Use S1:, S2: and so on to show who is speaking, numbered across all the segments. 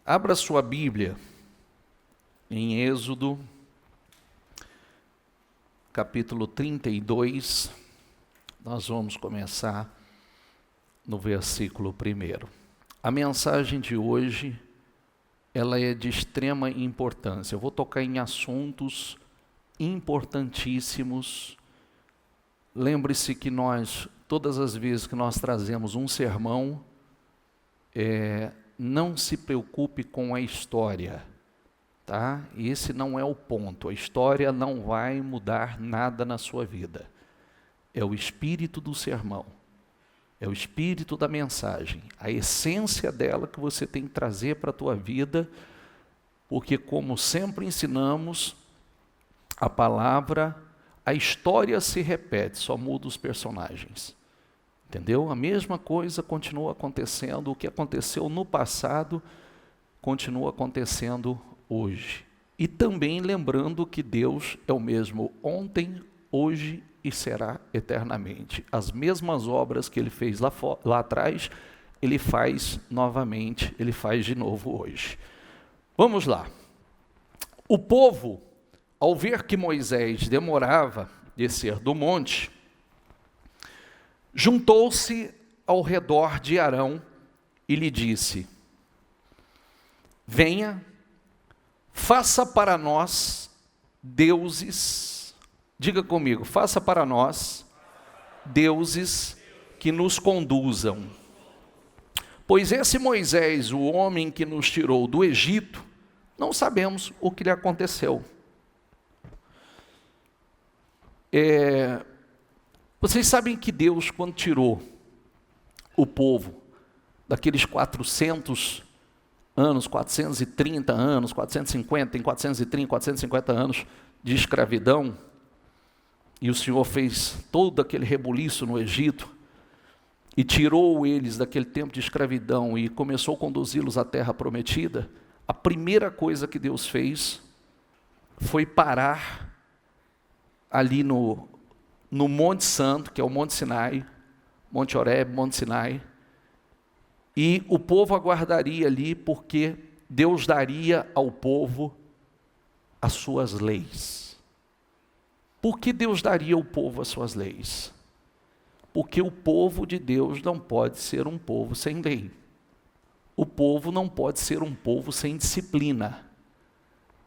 S1: Abra sua Bíblia em Êxodo, capítulo 32, nós vamos começar no versículo 1. A mensagem de hoje, ela é de extrema importância. Eu vou tocar em assuntos importantíssimos. Lembre-se que nós, todas as vezes que nós trazemos um sermão, não se preocupe com a história, tá? Esse não é o ponto. A história não vai mudar nada na sua vida. É o espírito do sermão, é o espírito da mensagem, a essência dela que você tem que trazer para a tua vida, porque como sempre ensinamos, a palavra, a história se repete, só muda os personagens. Entendeu? A mesma coisa continua acontecendo, o que aconteceu no passado continua acontecendo hoje. E também lembrando que Deus é o mesmo ontem, hoje e será eternamente. As mesmas obras que Ele fez lá atrás, Ele faz novamente, Ele faz de novo hoje. Vamos lá. O povo, ao ver que Moisés demorava a descer do monte, juntou-se ao redor de Arão e lhe disse: venha, faça para nós deuses, diga comigo, faça para nós deuses que nos conduzam. Pois esse Moisés, o homem que nos tirou do Egito, não sabemos o que lhe aconteceu. Vocês sabem que Deus, quando tirou o povo daqueles 400 anos, 430 anos, 450, tem 430, 450 anos de escravidão, e o Senhor fez todo aquele rebuliço no Egito, e tirou eles daquele tempo de escravidão, e começou a conduzi-los à terra prometida, a primeira coisa que Deus fez foi parar ali no Monte Santo, que é o Monte Sinai, Monte Horebe, Monte Sinai, e o povo aguardaria ali, porque Deus daria ao povo as suas leis. Por que Deus daria ao povo as suas leis? Porque o povo de Deus não pode ser um povo sem lei. O povo não pode ser um povo sem disciplina.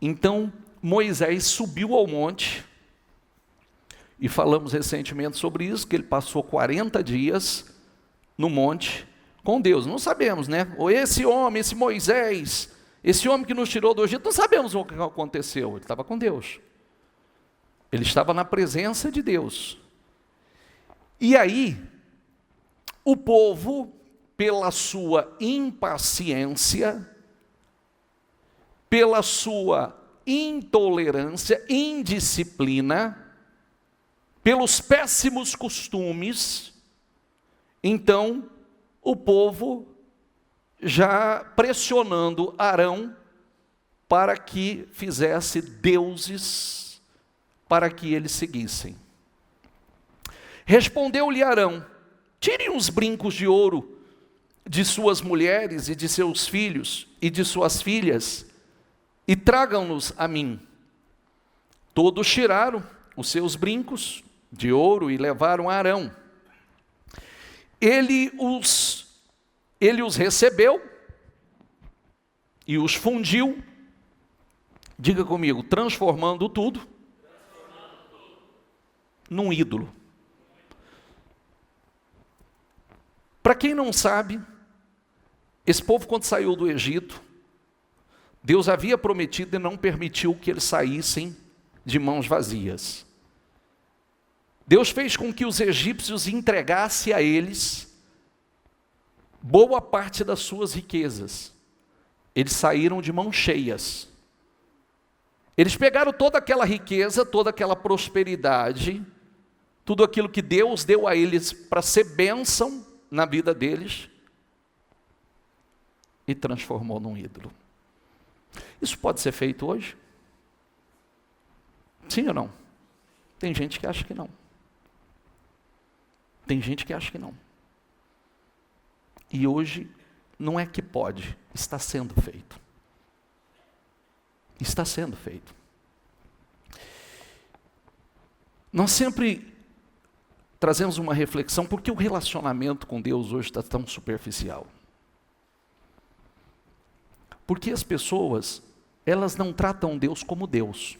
S1: Então, Moisés subiu ao monte, e falamos recentemente sobre isso, que ele passou 40 dias no monte com Deus. Não sabemos, né? Ou esse homem, esse Moisés, esse homem que nos tirou do Egito, não sabemos o que aconteceu. Ele estava com Deus. Ele estava na presença de Deus. E aí, o povo, pela sua impaciência, pela sua intolerância, indisciplina, pelos péssimos costumes, então o povo já pressionando Arão para que fizesse deuses para que eles seguissem. Respondeu-lhe Arão: tirem os brincos de ouro de suas mulheres e de seus filhos e de suas filhas e tragam-nos a mim. Todos tiraram os seus brincos de ouro e levaram a Arão. Ele os recebeu e os fundiu, diga comigo, transformando tudo num ídolo. Para quem não sabe, esse povo, quando saiu do Egito, Deus havia prometido e não permitiu que eles saíssem de mãos vazias. Deus fez com que os egípcios entregassem a eles boa parte das suas riquezas. Eles saíram de mãos cheias. Eles pegaram toda aquela riqueza, toda aquela prosperidade, tudo aquilo que Deus deu a eles para ser bênção na vida deles, e transformou num ídolo. Isso pode ser feito hoje? Sim ou não? Tem gente que acha que não. Tem gente que acha que não. E hoje, não é que pode, está sendo feito. Está sendo feito. Nós sempre trazemos uma reflexão, por que o relacionamento com Deus hoje está tão superficial? Porque as pessoas, elas não tratam Deus como Deus.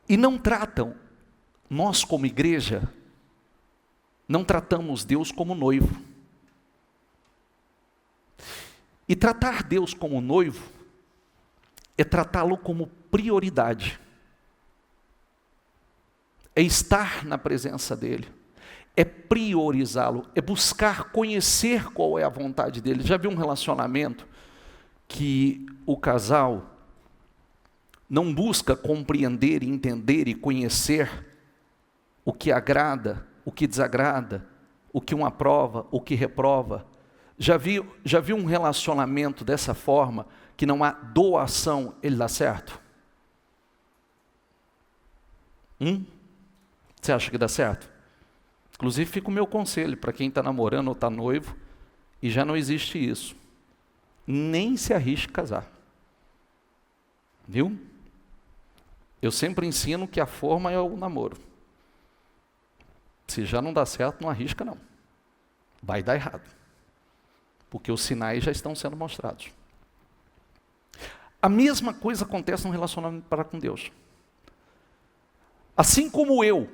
S1: E não tratam, nós como igreja, não tratamos Deus como noivo. E tratar Deus como noivo é tratá-lo como prioridade. É estar na presença dele. É priorizá-lo. É buscar conhecer qual é a vontade dele. Já viu um relacionamento que o casal não busca compreender, entender e conhecer o que agrada, o que desagrada, o que um aprova, o que reprova? Já viu um relacionamento dessa forma, que não há doação, ele dá certo? Você acha que dá certo? Inclusive fica o meu conselho, para quem está namorando ou está noivo, e já não existe isso. Nem se arrisque a casar. Viu? Eu sempre ensino que a forma é o namoro. Se já não dá certo, não arrisca não. Vai dar errado. Porque os sinais já estão sendo mostrados. A mesma coisa acontece no relacionamento para com Deus. Assim como eu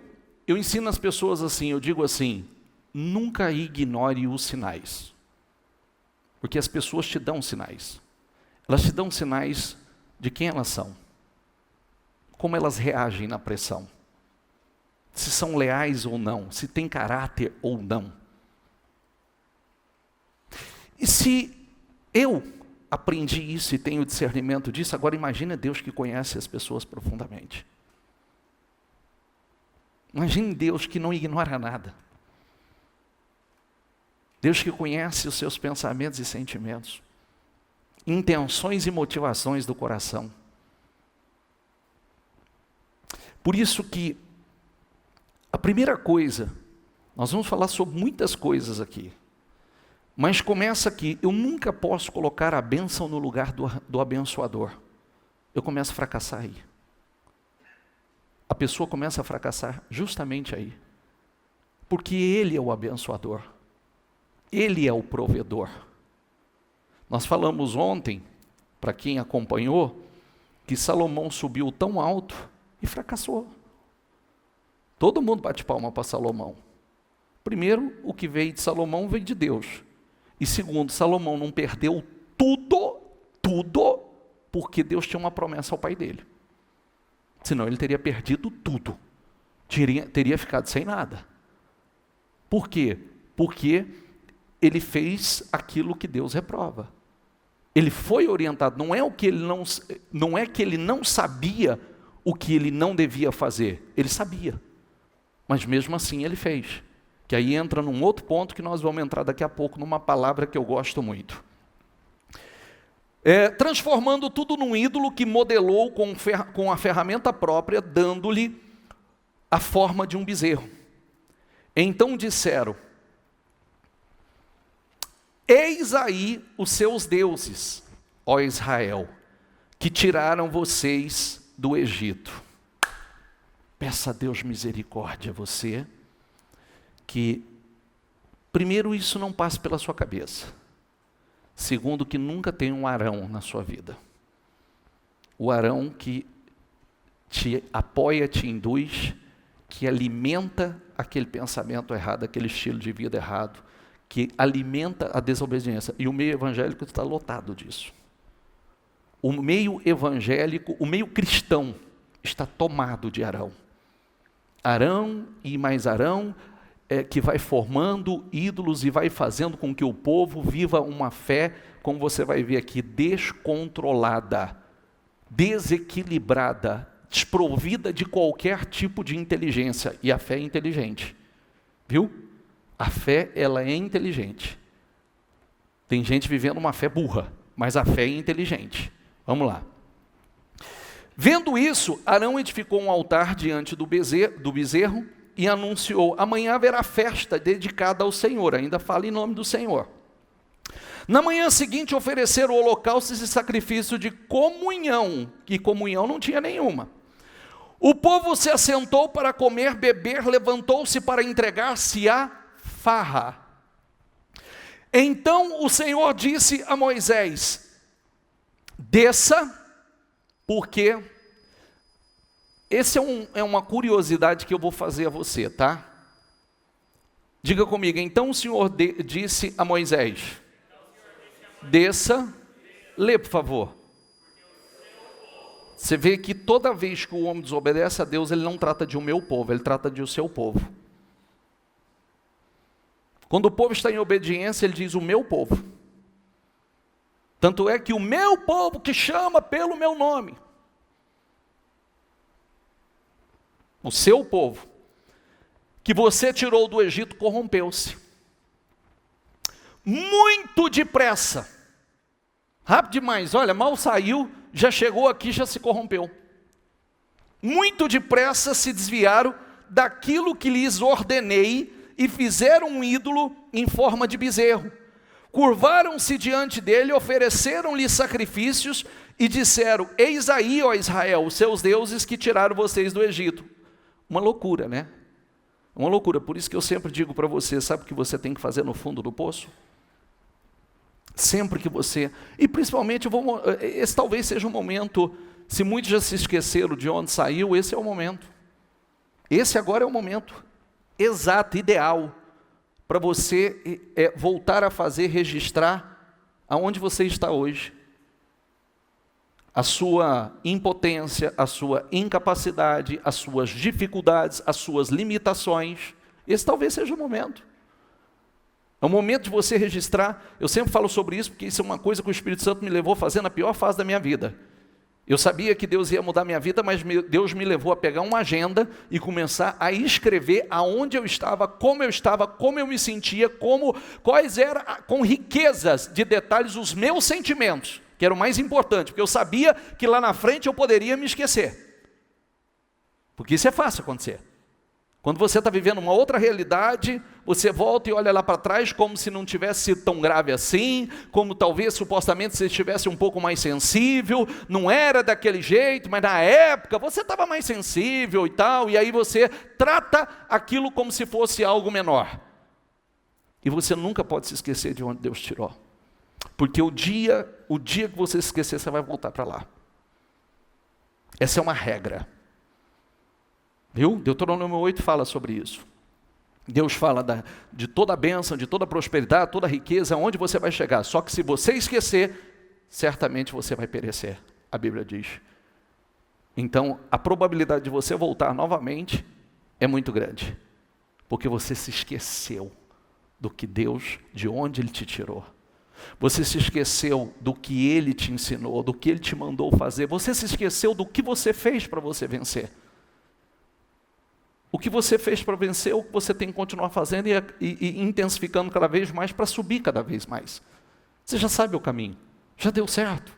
S1: ensino as pessoas assim, eu digo assim, nunca ignore os sinais. Porque as pessoas te dão sinais. Elas te dão sinais de quem elas são. Como elas reagem na pressão. Se são leais ou não, se têm caráter ou não. E se eu aprendi isso e tenho discernimento disso, agora imagine Deus que conhece as pessoas profundamente. Imagine Deus que não ignora nada. Deus que conhece os seus pensamentos e sentimentos, intenções e motivações do coração. Por isso que a primeira coisa, nós vamos falar sobre muitas coisas aqui, mas começa aqui, eu nunca posso colocar a bênção no lugar do abençoador. Eu começo a fracassar aí. A pessoa começa a fracassar justamente aí. Porque ele é o abençoador. Ele é o provedor. Nós falamos ontem, para quem acompanhou, que Salomão subiu tão alto e fracassou. Todo mundo bate palma para Salomão. Primeiro, o que veio de Salomão veio de Deus. E segundo, Salomão não perdeu tudo, porque Deus tinha uma promessa ao pai dele. Senão ele teria perdido tudo. Teria ficado sem nada. Por quê? Porque ele fez aquilo que Deus reprova. Ele foi orientado, não é que ele não sabia o que ele não devia fazer. Ele sabia. Mas mesmo assim ele fez. Que aí entra num outro ponto que nós vamos entrar daqui a pouco, numa palavra que eu gosto muito. Transformando tudo num ídolo que modelou com a ferramenta própria, dando-lhe a forma de um bezerro. Então disseram, eis aí os seus deuses, ó Israel, que tiraram vocês do Egito. Peça a Deus misericórdia a você, que primeiro isso não passe pela sua cabeça. Segundo, que nunca tenha um Arão na sua vida. O Arão que te apoia, te induz, que alimenta aquele pensamento errado, aquele estilo de vida errado, que alimenta a desobediência. E o meio evangélico está lotado disso. O meio evangélico, o meio cristão, está tomado de Arão. Arão e mais Arão, que vai formando ídolos e vai fazendo com que o povo viva uma fé, como você vai ver aqui, descontrolada, desequilibrada, desprovida de qualquer tipo de inteligência. E a fé é inteligente, viu? A fé, ela é inteligente. Tem gente vivendo uma fé burra, mas a fé é inteligente. Vamos lá. Vendo isso, Arão edificou um altar diante do bezerro, e anunciou, amanhã haverá festa dedicada ao Senhor, ainda fala em nome do Senhor. Na manhã seguinte ofereceram holocaustos e sacrifício de comunhão, e comunhão não tinha nenhuma. O povo se assentou para comer, beber, levantou-se para entregar-se à farra. Então o Senhor disse a Moisés: desça, porque esse é uma curiosidade que eu vou fazer a você, tá? Diga comigo, então o Senhor disse a Moisés: desça, lê por favor. Você vê que toda vez que o homem desobedece a Deus, ele não trata de o meu povo, ele trata de o seu povo. Quando o povo está em obediência, ele diz o meu povo. Tanto é que o meu povo que chama pelo meu nome, o seu povo, que você tirou do Egito, corrompeu-se. Muito depressa. Rápido demais, olha, mal saiu, já chegou aqui, já se corrompeu. Muito depressa se desviaram daquilo que lhes ordenei e fizeram um ídolo em forma de bezerro. Curvaram-se diante dele, ofereceram-lhe sacrifícios e disseram: eis aí, ó Israel, os seus deuses que tiraram vocês do Egito. Uma loucura, né? Uma loucura, por isso que eu sempre digo para você, sabe o que você tem que fazer no fundo do poço? Sempre que você, e principalmente, esse talvez seja um momento, se muitos já se esqueceram de onde saiu, esse é o momento. Esse agora é o momento exato, ideal, para você voltar a fazer, registrar aonde você está hoje. A sua impotência, a sua incapacidade, as suas dificuldades, as suas limitações. Esse talvez seja o momento. É o momento de você registrar. Eu sempre falo sobre isso, porque isso é uma coisa que o Espírito Santo me levou a fazer na pior fase da minha vida. Eu sabia que Deus ia mudar minha vida, mas Deus me levou a pegar uma agenda e começar a escrever aonde eu estava, como eu me sentia, quais eram, com riquezas de detalhes, os meus sentimentos, que era o mais importante, porque eu sabia que lá na frente eu poderia me esquecer. Porque isso é fácil acontecer. Quando você está vivendo uma outra realidade, você volta e olha lá para trás como se não tivesse sido tão grave assim, como talvez supostamente você estivesse um pouco mais sensível, não era daquele jeito, mas na época você estava mais sensível e tal, e aí você trata aquilo como se fosse algo menor. E você nunca pode se esquecer de onde Deus tirou. Porque o dia que você se esquecer, você vai voltar para lá. Essa é uma regra. Viu? Deuteronômio 8 fala sobre isso. Deus fala de toda a bênção, de toda a prosperidade, toda a riqueza, aonde você vai chegar. Só que se você esquecer, certamente você vai perecer, a Bíblia diz. Então, a probabilidade de você voltar novamente é muito grande. Porque você se esqueceu do que Deus, de onde Ele te tirou. Você se esqueceu do que Ele te ensinou, do que Ele te mandou fazer. Você se esqueceu do que você fez para você vencer. O que você fez para vencer, o que você tem que continuar fazendo e intensificando cada vez mais para subir cada vez mais. Você já sabe o caminho, já deu certo.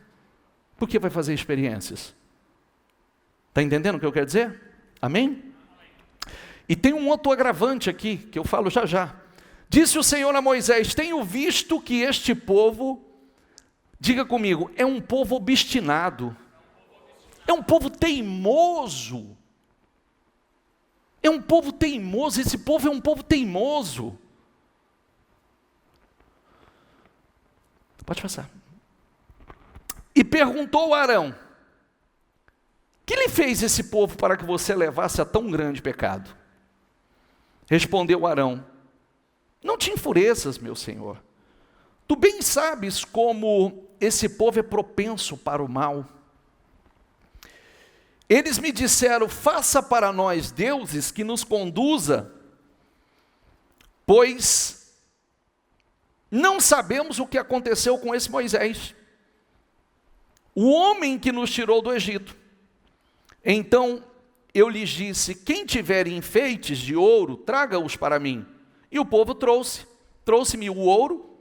S1: Por que vai fazer experiências? Está entendendo o que eu quero dizer? Amém? E tem um outro agravante aqui, que eu falo já já. Disse o Senhor a Moisés: tenho visto que este povo, diga comigo, é um povo obstinado, é um povo teimoso. É um povo teimoso, esse povo é um povo teimoso. Pode passar. E perguntou a Arão: que lhe fez esse povo para que você levasse a tão grande pecado? Respondeu Arão: não te enfureças, meu senhor. Tu bem sabes como esse povo é propenso para o mal. Eles me disseram: faça para nós deuses que nos conduza, pois não sabemos o que aconteceu com esse Moisés, o homem que nos tirou do Egito. Então eu lhes disse: quem tiver enfeites de ouro, traga-os para mim. E o povo trouxe-me o ouro,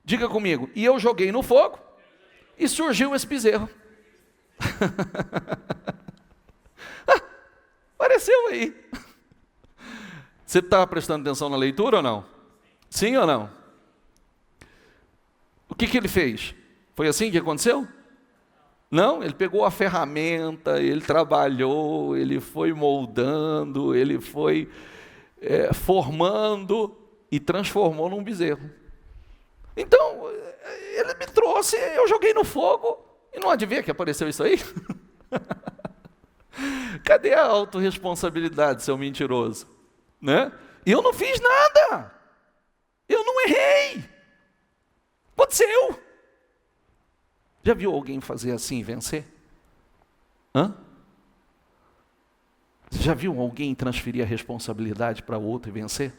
S1: diga comigo, e eu joguei no fogo, e surgiu esse bezerro. Apareceu aí. Você estava prestando atenção na leitura ou não? Sim ou não? O que ele fez? Foi assim que aconteceu? Não, ele pegou a ferramenta, ele trabalhou, ele foi moldando, ele foi formando e transformou num bezerro. Então, ele me trouxe, eu joguei no fogo e não adivinha que apareceu isso aí? Cadê a autorresponsabilidade, seu mentiroso? Né? Eu não fiz nada, eu não errei, aconteceu. Já viu alguém fazer assim e vencer? Você já viu alguém transferir a responsabilidade para o outro e vencer?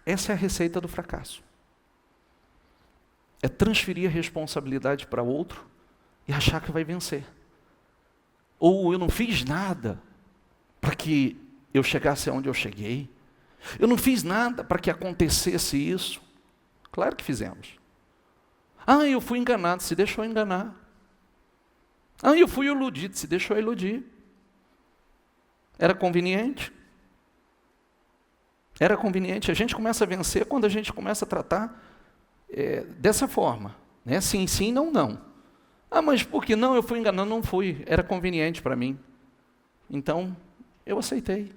S1: Essa é a receita do fracasso. É transferir a responsabilidade para outro e achar que vai vencer. Ou eu não fiz nada para que eu chegasse aonde eu cheguei. Eu não fiz nada para que acontecesse isso. Claro que fizemos. Eu fui enganado, se deixou enganar. Eu fui iludido, se deixou iludir. Era conveniente? Era conveniente. A gente começa a vencer quando a gente começa a tratar dessa forma. Né? Sim, sim, não, não. Mas por que não? Eu fui enganado, não fui. Era conveniente para mim. Então, eu aceitei.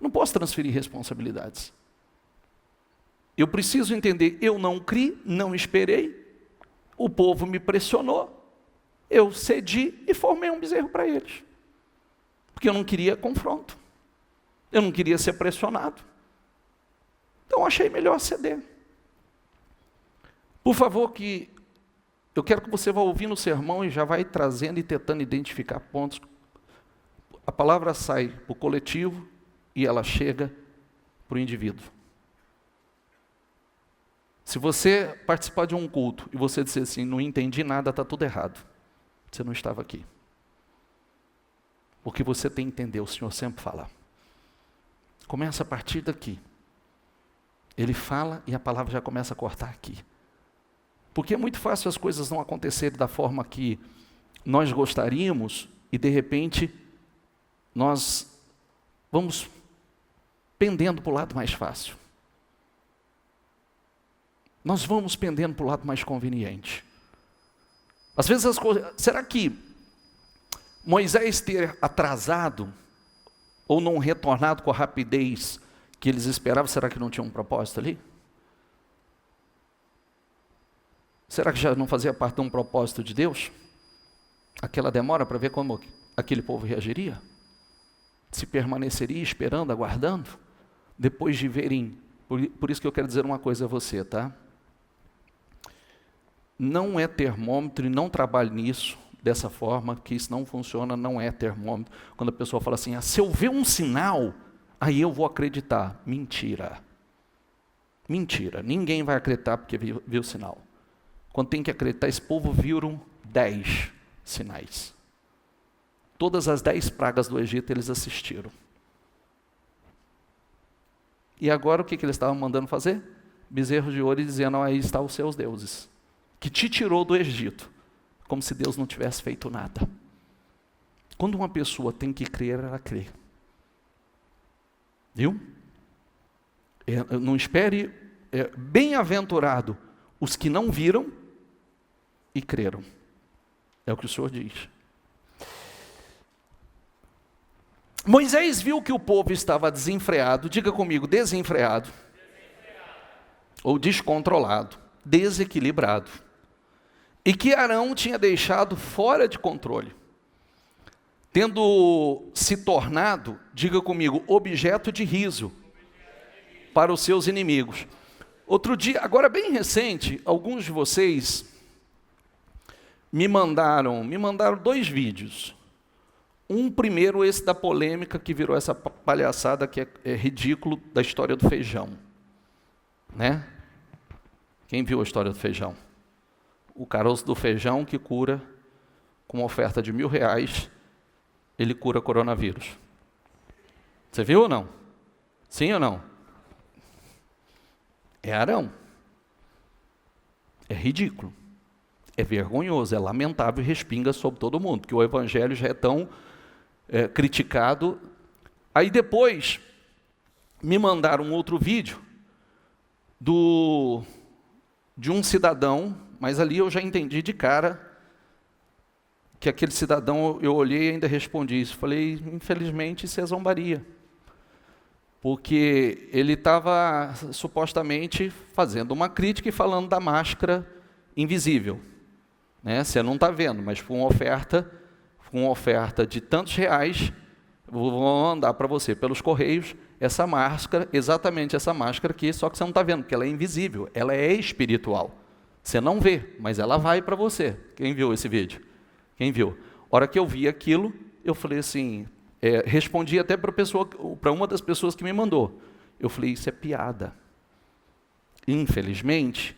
S1: Não posso transferir responsabilidades. Eu preciso entender, eu não criei, não esperei, o povo me pressionou, eu cedi e formei um bezerro para eles. Porque eu não queria confronto, eu não queria ser pressionado. Então achei melhor ceder. Por favor, eu quero que você vá ouvindo o sermão e já vai trazendo e tentando identificar pontos. A palavra sai para o coletivo e ela chega para o indivíduo. Se você participar de um culto e você disser assim, não entendi nada, está tudo errado. Você não estava aqui. Porque você tem que entender, o Senhor sempre fala. Começa a partir daqui. Ele fala e a palavra já começa a cortar aqui. Porque é muito fácil as coisas não acontecerem da forma que nós gostaríamos e de repente nós vamos pendendo para o lado mais fácil. Nós vamos pendendo para o lado mais conveniente. Às vezes as coisas... Será que Moisés ter atrasado ou não retornado com a rapidez que eles esperavam, será que não tinha um propósito ali? Será que já não fazia parte de um propósito de Deus? Aquela demora para ver como aquele povo reagiria? Se permaneceria esperando, aguardando? Depois de verem... Por isso que eu quero dizer uma coisa a você, tá? Não é termômetro e não trabalhe nisso dessa forma, que isso não funciona, não é termômetro. Quando a pessoa fala assim, se eu ver um sinal, aí eu vou acreditar. Mentira. Mentira. Ninguém vai acreditar porque viu o sinal. Quando tem que acreditar, esse povo viram 10 sinais. Todas as 10 pragas do Egito eles assistiram. E agora o que eles estavam mandando fazer? Bezerro de ouro e dizendo, aí estão os seus deuses, que te tirou do Egito, como se Deus não tivesse feito nada. Quando uma pessoa tem que crer, ela crê. Viu? Não espere, bem-aventurado os que não viram e creram. É o que o Senhor diz. Moisés viu que o povo estava desenfreado, diga comigo, desenfreado. Ou descontrolado, desequilibrado. E que Arão tinha deixado fora de controle, tendo se tornado, diga comigo, objeto de riso para os seus inimigos. Outro dia, agora bem recente, alguns de vocês me mandaram 2 vídeos. Um primeiro, esse da polêmica que virou essa palhaçada que é ridículo, da história do feijão. Né? Quem viu a história do feijão? O caroço do feijão que cura, com uma oferta de R$1.000, ele cura coronavírus. Você viu ou não? Sim ou não? É Arão. É ridículo. É vergonhoso, é lamentável e respinga sobre todo mundo, porque o evangelho já é tão criticado. Aí depois me mandaram um outro vídeo de um cidadão, mas ali eu já entendi de cara que aquele cidadão, eu olhei e ainda respondi isso. Falei, infelizmente isso é zombaria. Porque ele estava supostamente fazendo uma crítica e falando da máscara invisível. Né? Você não está vendo, mas com uma oferta de tantos reais, vou mandar para você pelos correios essa máscara, exatamente essa máscara aqui, só que você não está vendo, porque ela é invisível, ela é espiritual. Você não vê, mas ela vai para você. Quem viu esse vídeo? Quem viu? A hora que eu vi aquilo, eu falei assim, respondi até para uma das pessoas que me mandou. Eu falei, isso é piada. Infelizmente,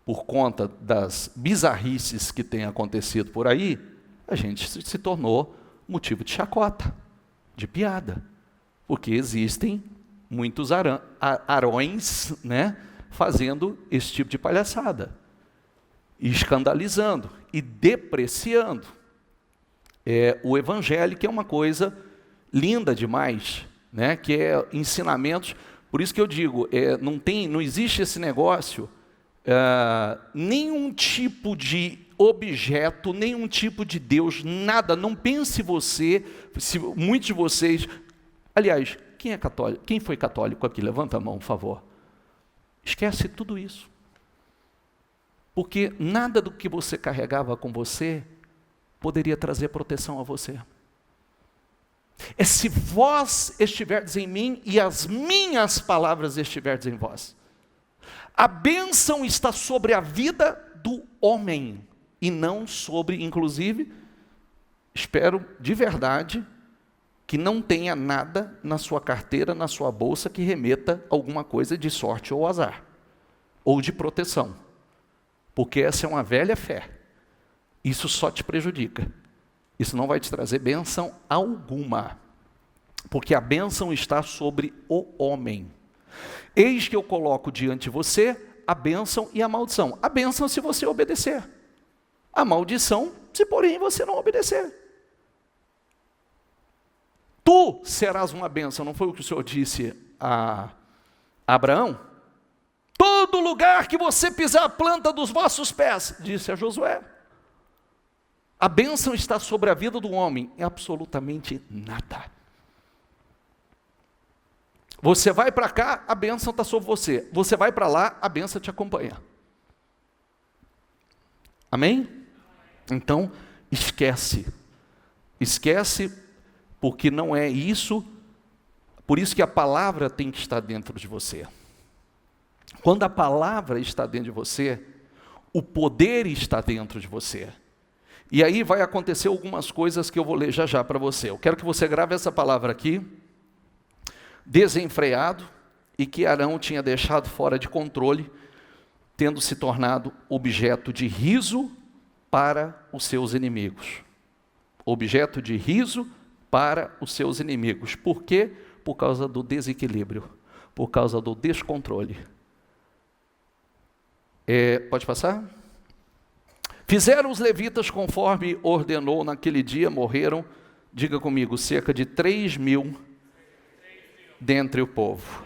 S1: por conta das bizarrices que têm acontecido por aí, a gente se tornou motivo de chacota, de piada. Porque existem muitos arões, né, fazendo esse tipo de palhaçada, e escandalizando e depreciando o evangelho, que é uma coisa linda demais, né, que é ensinamentos. Por isso que eu digo, não existe esse negócio, nenhum tipo de objeto, nenhum tipo de Deus, nada. Não pense você, se muitos de vocês, aliás, quem é católico? Quem foi católico aqui? Levanta a mão, por favor. Esquece tudo isso. Porque nada do que você carregava com você poderia trazer proteção a você. É se vós estiverdes em mim e as minhas palavras estiverdes em vós. A bênção está sobre a vida do homem e não sobre, inclusive, espero de verdade que não tenha nada na sua carteira, na sua bolsa que remeta a alguma coisa de sorte ou azar, ou de proteção. Porque essa é uma velha fé. Isso só te prejudica. Isso não vai te trazer bênção alguma. Porque a bênção está sobre o homem. Eis que eu coloco diante de você a bênção e a maldição. A bênção se você obedecer. A maldição se porém você não obedecer. Tu serás uma bênção. Não foi o que o Senhor disse a Abraão? Todo lugar que você pisar a planta dos vossos pés, disse a Josué. A bênção está sobre a vida do homem, é absolutamente nada. Você vai para cá, a bênção está sobre você. Você vai para lá, a bênção te acompanha. Amém? Então, esquece. Esquece, porque não é isso. Por isso que a palavra tem que estar dentro de você. Quando a palavra está dentro de você, o poder está dentro de você. E aí vai acontecer algumas coisas que eu vou ler já já para você. Eu quero que você grave essa palavra aqui. Desenfreado, e que Arão tinha deixado fora de controle, tendo se tornado objeto de riso para os seus inimigos. Objeto de riso para os seus inimigos. Por quê? Por causa do desequilíbrio, por causa do descontrole. Pode passar? Fizeram os levitas conforme ordenou naquele dia, morreram, diga comigo, cerca de 3.000 dentre o povo.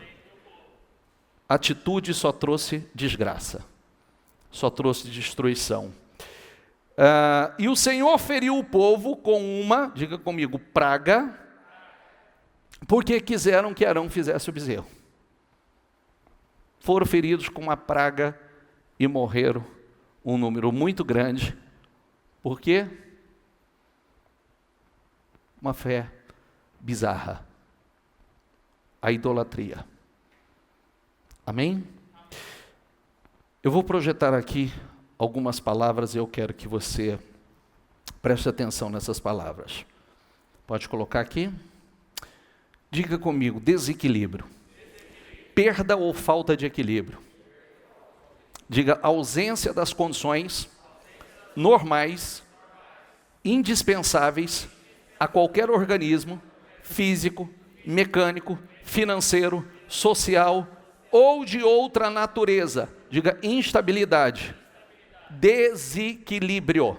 S1: Atitude só trouxe desgraça, só trouxe destruição. E o Senhor feriu o povo com uma, diga comigo, praga, porque quiseram que Arão fizesse o bezerro. Foram feridos com uma praga e morreram um número muito grande. Por quê? Uma fé bizarra. A idolatria. Amém? Eu vou projetar aqui algumas palavras e eu quero que você preste atenção nessas palavras. Pode colocar aqui? Diga comigo, desequilíbrio. Perda ou falta de equilíbrio. Diga, ausência das condições normais, indispensáveis a qualquer organismo físico, mecânico, financeiro, social ou de outra natureza. Diga, instabilidade. Desequilíbrio.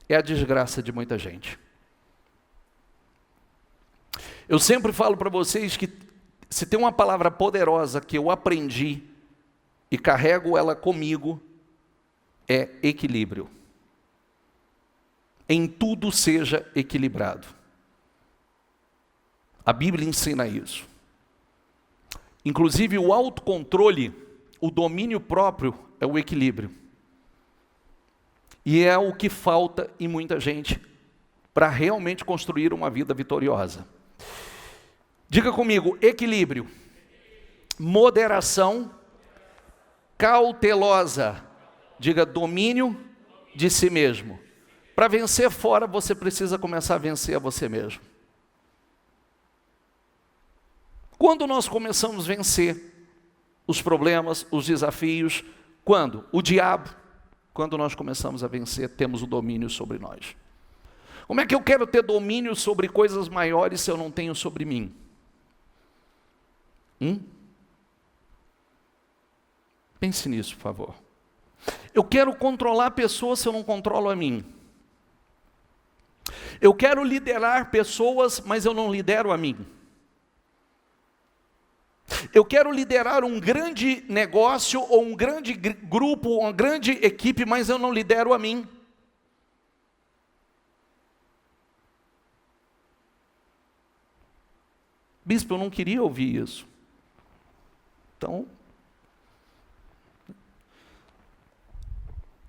S1: É a desgraça de muita gente. Eu sempre falo para vocês que Se tem uma palavra poderosa que eu aprendi e carrego ela comigo, é equilíbrio. Em tudo seja equilibrado. A Bíblia ensina isso. Inclusive o autocontrole, o domínio próprio é o equilíbrio. E é o que falta em muita gente para realmente construir uma vida vitoriosa. Diga comigo, equilíbrio, moderação, cautelosa. Diga, domínio de si mesmo. Para vencer fora, você precisa começar a vencer a você mesmo. Quando nós começamos a vencer os problemas, os desafios, quando? O diabo. Quando nós começamos a vencer, temos o domínio sobre nós. Como é que eu quero ter domínio sobre coisas maiores se eu não tenho sobre mim? Pense nisso, por favor. Eu quero controlar pessoas se eu não controlo a mim. Eu quero liderar pessoas, mas eu não lidero a mim. Eu quero liderar um grande negócio, ou um grande grupo, uma grande equipe, mas eu não lidero a mim. Bispo, eu não queria ouvir isso. Então,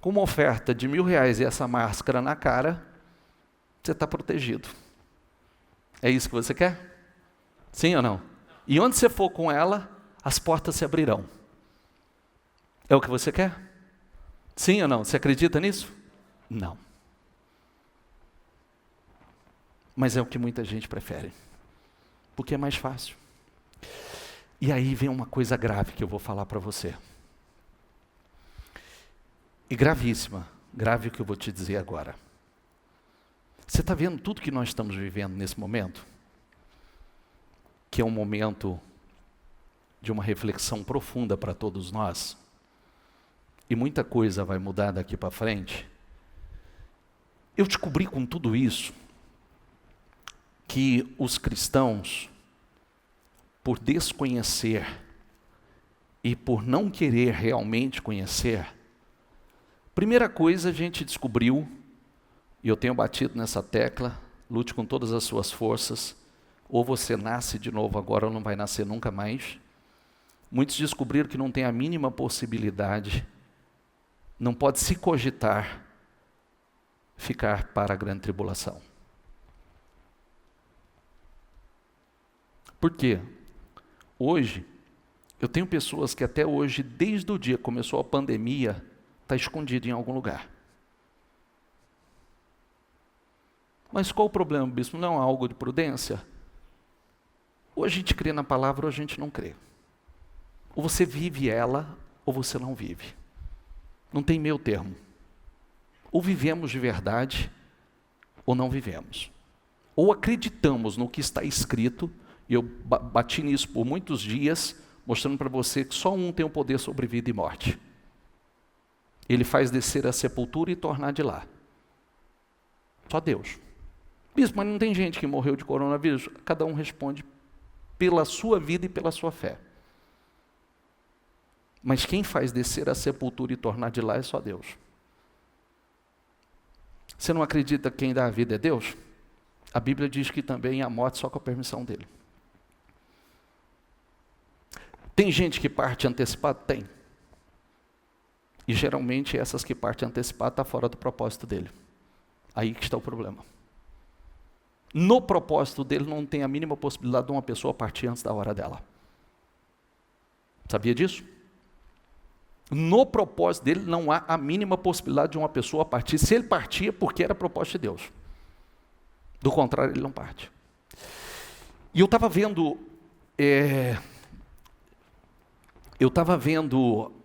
S1: com uma oferta de R$1.000 e essa máscara na cara, você está protegido. É isso que você quer? Sim ou não? E onde você for com ela, as portas se abrirão. É o que você quer? Sim ou não? Você acredita nisso? Não. Mas é o que muita gente prefere. Porque é mais fácil. E aí vem uma coisa grave que eu vou falar para você. E gravíssima, grave o que eu vou te dizer agora. Você está vendo tudo que nós estamos vivendo nesse momento? Que é um momento de uma reflexão profunda para todos nós. E muita coisa vai mudar daqui para frente. Eu descobri com tudo isso que os cristãos, por desconhecer e por não querer realmente conhecer, primeira coisa a gente descobriu, e eu tenho batido nessa tecla, lute com todas as suas forças, ou você nasce de novo agora ou não vai nascer nunca mais. Muitos descobriram que não tem a mínima possibilidade, não pode se cogitar ficar para a grande tribulação. Por quê? Hoje, eu tenho pessoas que até hoje, desde o dia que começou a pandemia, está escondido em algum lugar. Mas qual o problema, bispo? Não é algo de prudência? Ou a gente crê na palavra ou a gente não crê. Ou você vive ela, ou você não vive. Não tem meio termo. Ou vivemos de verdade, ou não vivemos. Ou acreditamos no que está escrito, e eu bati nisso por muitos dias, mostrando para você que só um tem o poder sobre vida e morte. Ele faz descer a sepultura e tornar de lá. Só Deus. Bispo, mas não tem gente que morreu de coronavírus? Cada um responde pela sua vida e pela sua fé. Mas quem faz descer a sepultura e tornar de lá é só Deus. Você não acredita que quem dá a vida é Deus? A Bíblia diz que também a morte só com a permissão dele. Tem gente que parte antecipado? Tem. E geralmente essas que partem antecipado estão fora do propósito dele. Aí que está o problema. No propósito dele não tem a mínima possibilidade de uma pessoa partir antes da hora dela. Sabia disso? No propósito dele não há a mínima possibilidade de uma pessoa partir. Se ele partia, porque era propósito de Deus. Do contrário, ele não parte. E eu estava vendo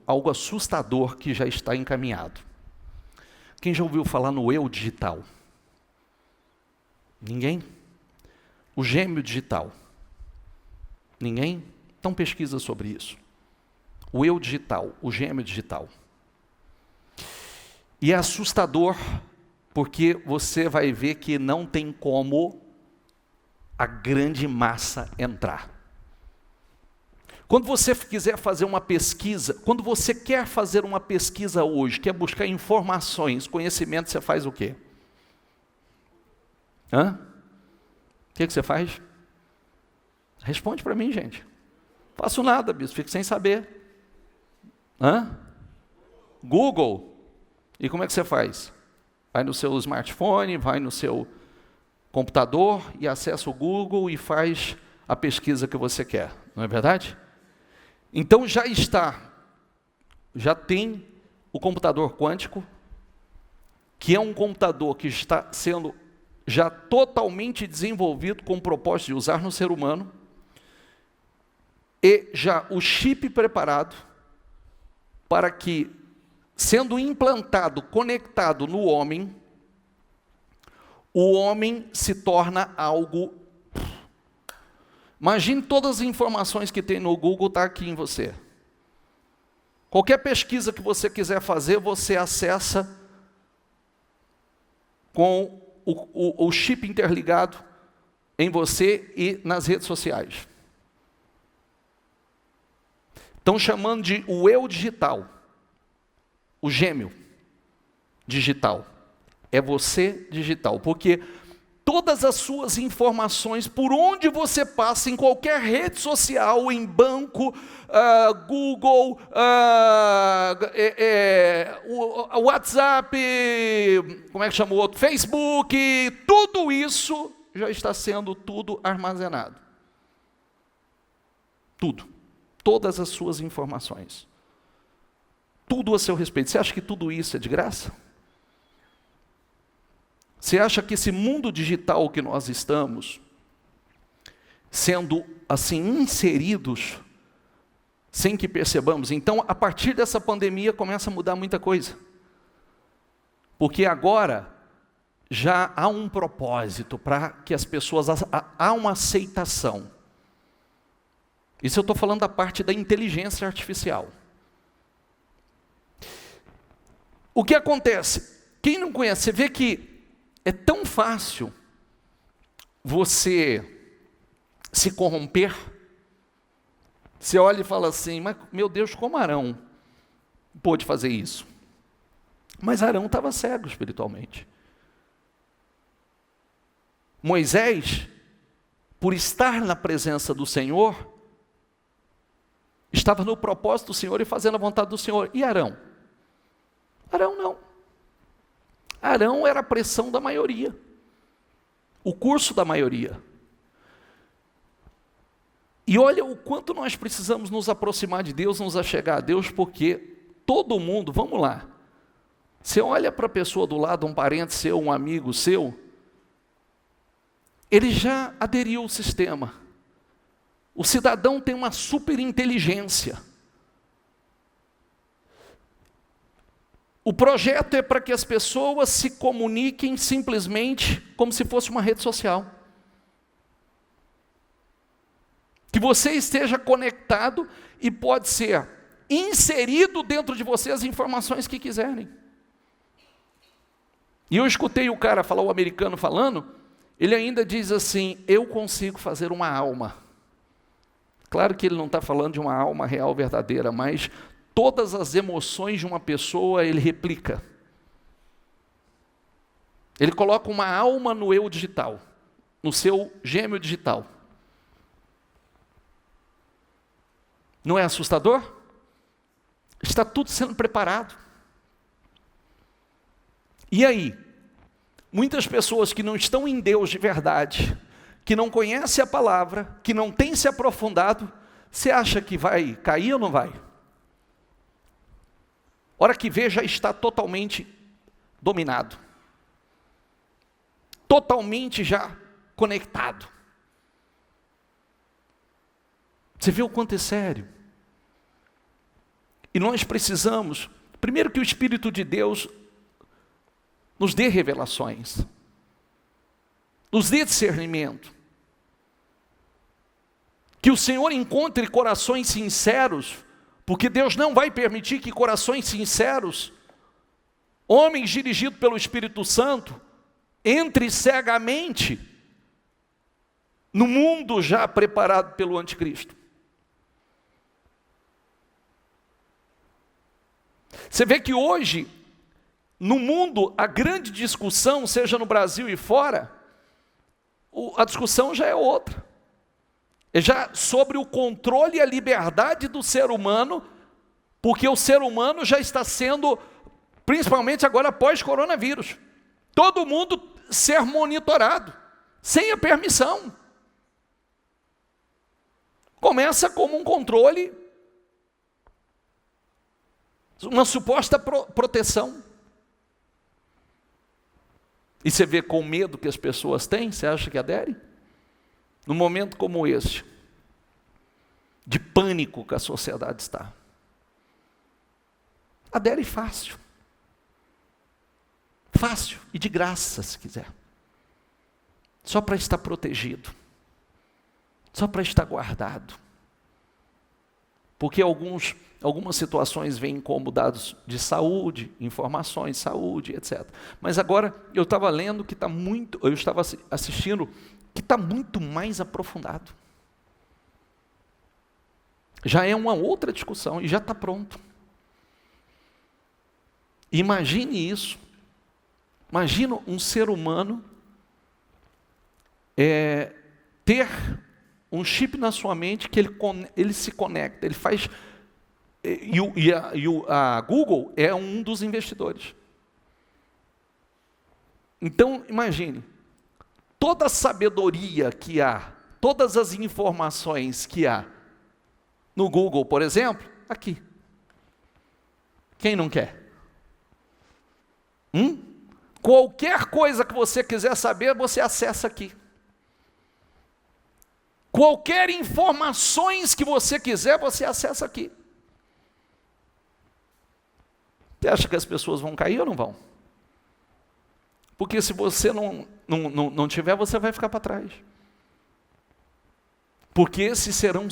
S1: algo assustador que já está encaminhado. Quem já ouviu falar no eu digital? Ninguém? O gêmeo digital? Ninguém? Então pesquisa sobre isso. O eu digital, o gêmeo digital. E é assustador, porque você vai ver que não tem como a grande massa entrar. Quando você quiser fazer uma pesquisa, quando você quer fazer uma pesquisa hoje, quer buscar informações, conhecimento, você faz o quê? O que você faz? Responde para mim, gente. Faço nada, bispo, fico sem saber. Google. E como é que você faz? Vai no seu smartphone, vai no seu computador e acessa o Google e faz a pesquisa que você quer. Não é verdade? Então já tem o computador quântico, que é um computador que está sendo já totalmente desenvolvido com o propósito de usar no ser humano, e já o chip preparado para que, sendo implantado, conectado no homem, o homem se torna algo... Imagine todas as informações que tem no Google, está aqui em você. Qualquer pesquisa que você quiser fazer, você acessa com o chip interligado em você e nas redes sociais. Estão chamando de o eu digital, o gêmeo digital. É você digital, porque todas as suas informações, por onde você passa, em qualquer rede social, em banco, Google, WhatsApp, como é que chama o outro? Facebook, tudo isso já está sendo tudo armazenado. Tudo. Todas as suas informações. Tudo a seu respeito. Você acha que tudo isso é de graça? Você acha que esse mundo digital que nós estamos, sendo assim inseridos, sem que percebamos, então a partir dessa pandemia começa a mudar muita coisa. Porque agora já há um propósito para que as pessoas, há uma aceitação. Isso eu estou falando da parte da inteligência artificial. O que acontece? Quem não conhece, você vê que é tão fácil você se corromper. Você olha e fala assim, mas meu Deus, como Arão pôde fazer isso? Mas Arão estava cego espiritualmente. Moisés, por estar na presença do Senhor, estava no propósito do Senhor e fazendo a vontade do Senhor. E Arão? Arão não. Arão era a pressão da maioria, o curso da maioria. E olha o quanto nós precisamos nos aproximar de Deus, nos achegar a Deus, porque todo mundo, vamos lá, você olha para a pessoa do lado, um parente seu, um amigo seu, ele já aderiu ao sistema. O cidadão tem uma super inteligência. O projeto é para que as pessoas se comuniquem simplesmente como se fosse uma rede social. Que você esteja conectado e pode ser inserido dentro de você as informações que quiserem. E eu escutei o cara falar, o americano falando, ele ainda diz assim, eu consigo fazer uma alma. Claro que ele não está falando de uma alma real, verdadeira, mas todas as emoções de uma pessoa ele replica. Ele coloca uma alma no eu digital, no seu gêmeo digital. Não é assustador? Está tudo sendo preparado. E aí? Muitas pessoas que não estão em Deus de verdade, que não conhecem a palavra, que não têm se aprofundado, você acha que vai cair ou não vai? Hora que vê, já está totalmente dominado. Totalmente já conectado. Você vê o quanto é sério? E nós precisamos, primeiro que o Espírito de Deus nos dê revelações, nos dê discernimento, que o Senhor encontre corações sinceros, porque Deus não vai permitir que corações sinceros, homens dirigidos pelo Espírito Santo, entrem cegamente no mundo já preparado pelo anticristo. Você vê que hoje, no mundo, a grande discussão, seja no Brasil e fora, a discussão já é outra. É já sobre o controle e a liberdade do ser humano, porque o ser humano já está sendo, principalmente agora pós-coronavírus, todo mundo ser monitorado, sem a permissão. Começa como um controle, uma suposta proteção. E você vê com o medo que as pessoas têm, você acha que aderem? Num momento como este, de pânico que a sociedade está. Adere fácil. Fácil e de graça, se quiser. Só para estar protegido. Só para estar guardado. Porque algumas situações vêm como dados de saúde, informações, saúde, etc. Mas agora eu estava lendo que está muito, eu estava assistindo, que está muito mais aprofundado. Já é uma outra discussão e já está pronto. Imagine isso. Imagina um ser humano ter um chip na sua mente que ele se conecta, ele faz... a Google é um dos investidores. Então, imagine, toda a sabedoria que há, todas as informações que há no Google, por exemplo, aqui. Quem não quer? Qualquer coisa que você quiser saber, você acessa aqui. Qualquer informações que você quiser, você acessa aqui. Você acha que as pessoas vão cair ou não vão? Porque se você não tiver, você vai ficar para trás. Porque esses serão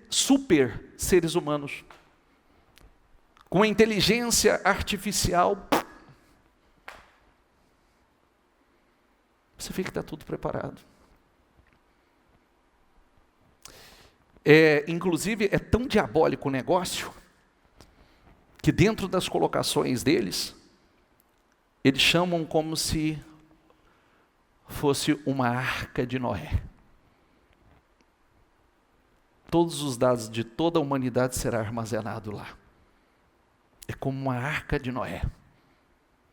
S1: super seres humanos. Com a inteligência artificial. Você vê que está tudo preparado. Inclusive, é tão diabólico o negócio, que dentro das colocações deles, eles chamam como se fosse uma arca de Noé. Todos os dados de toda a humanidade serão armazenados lá. É como uma arca de Noé,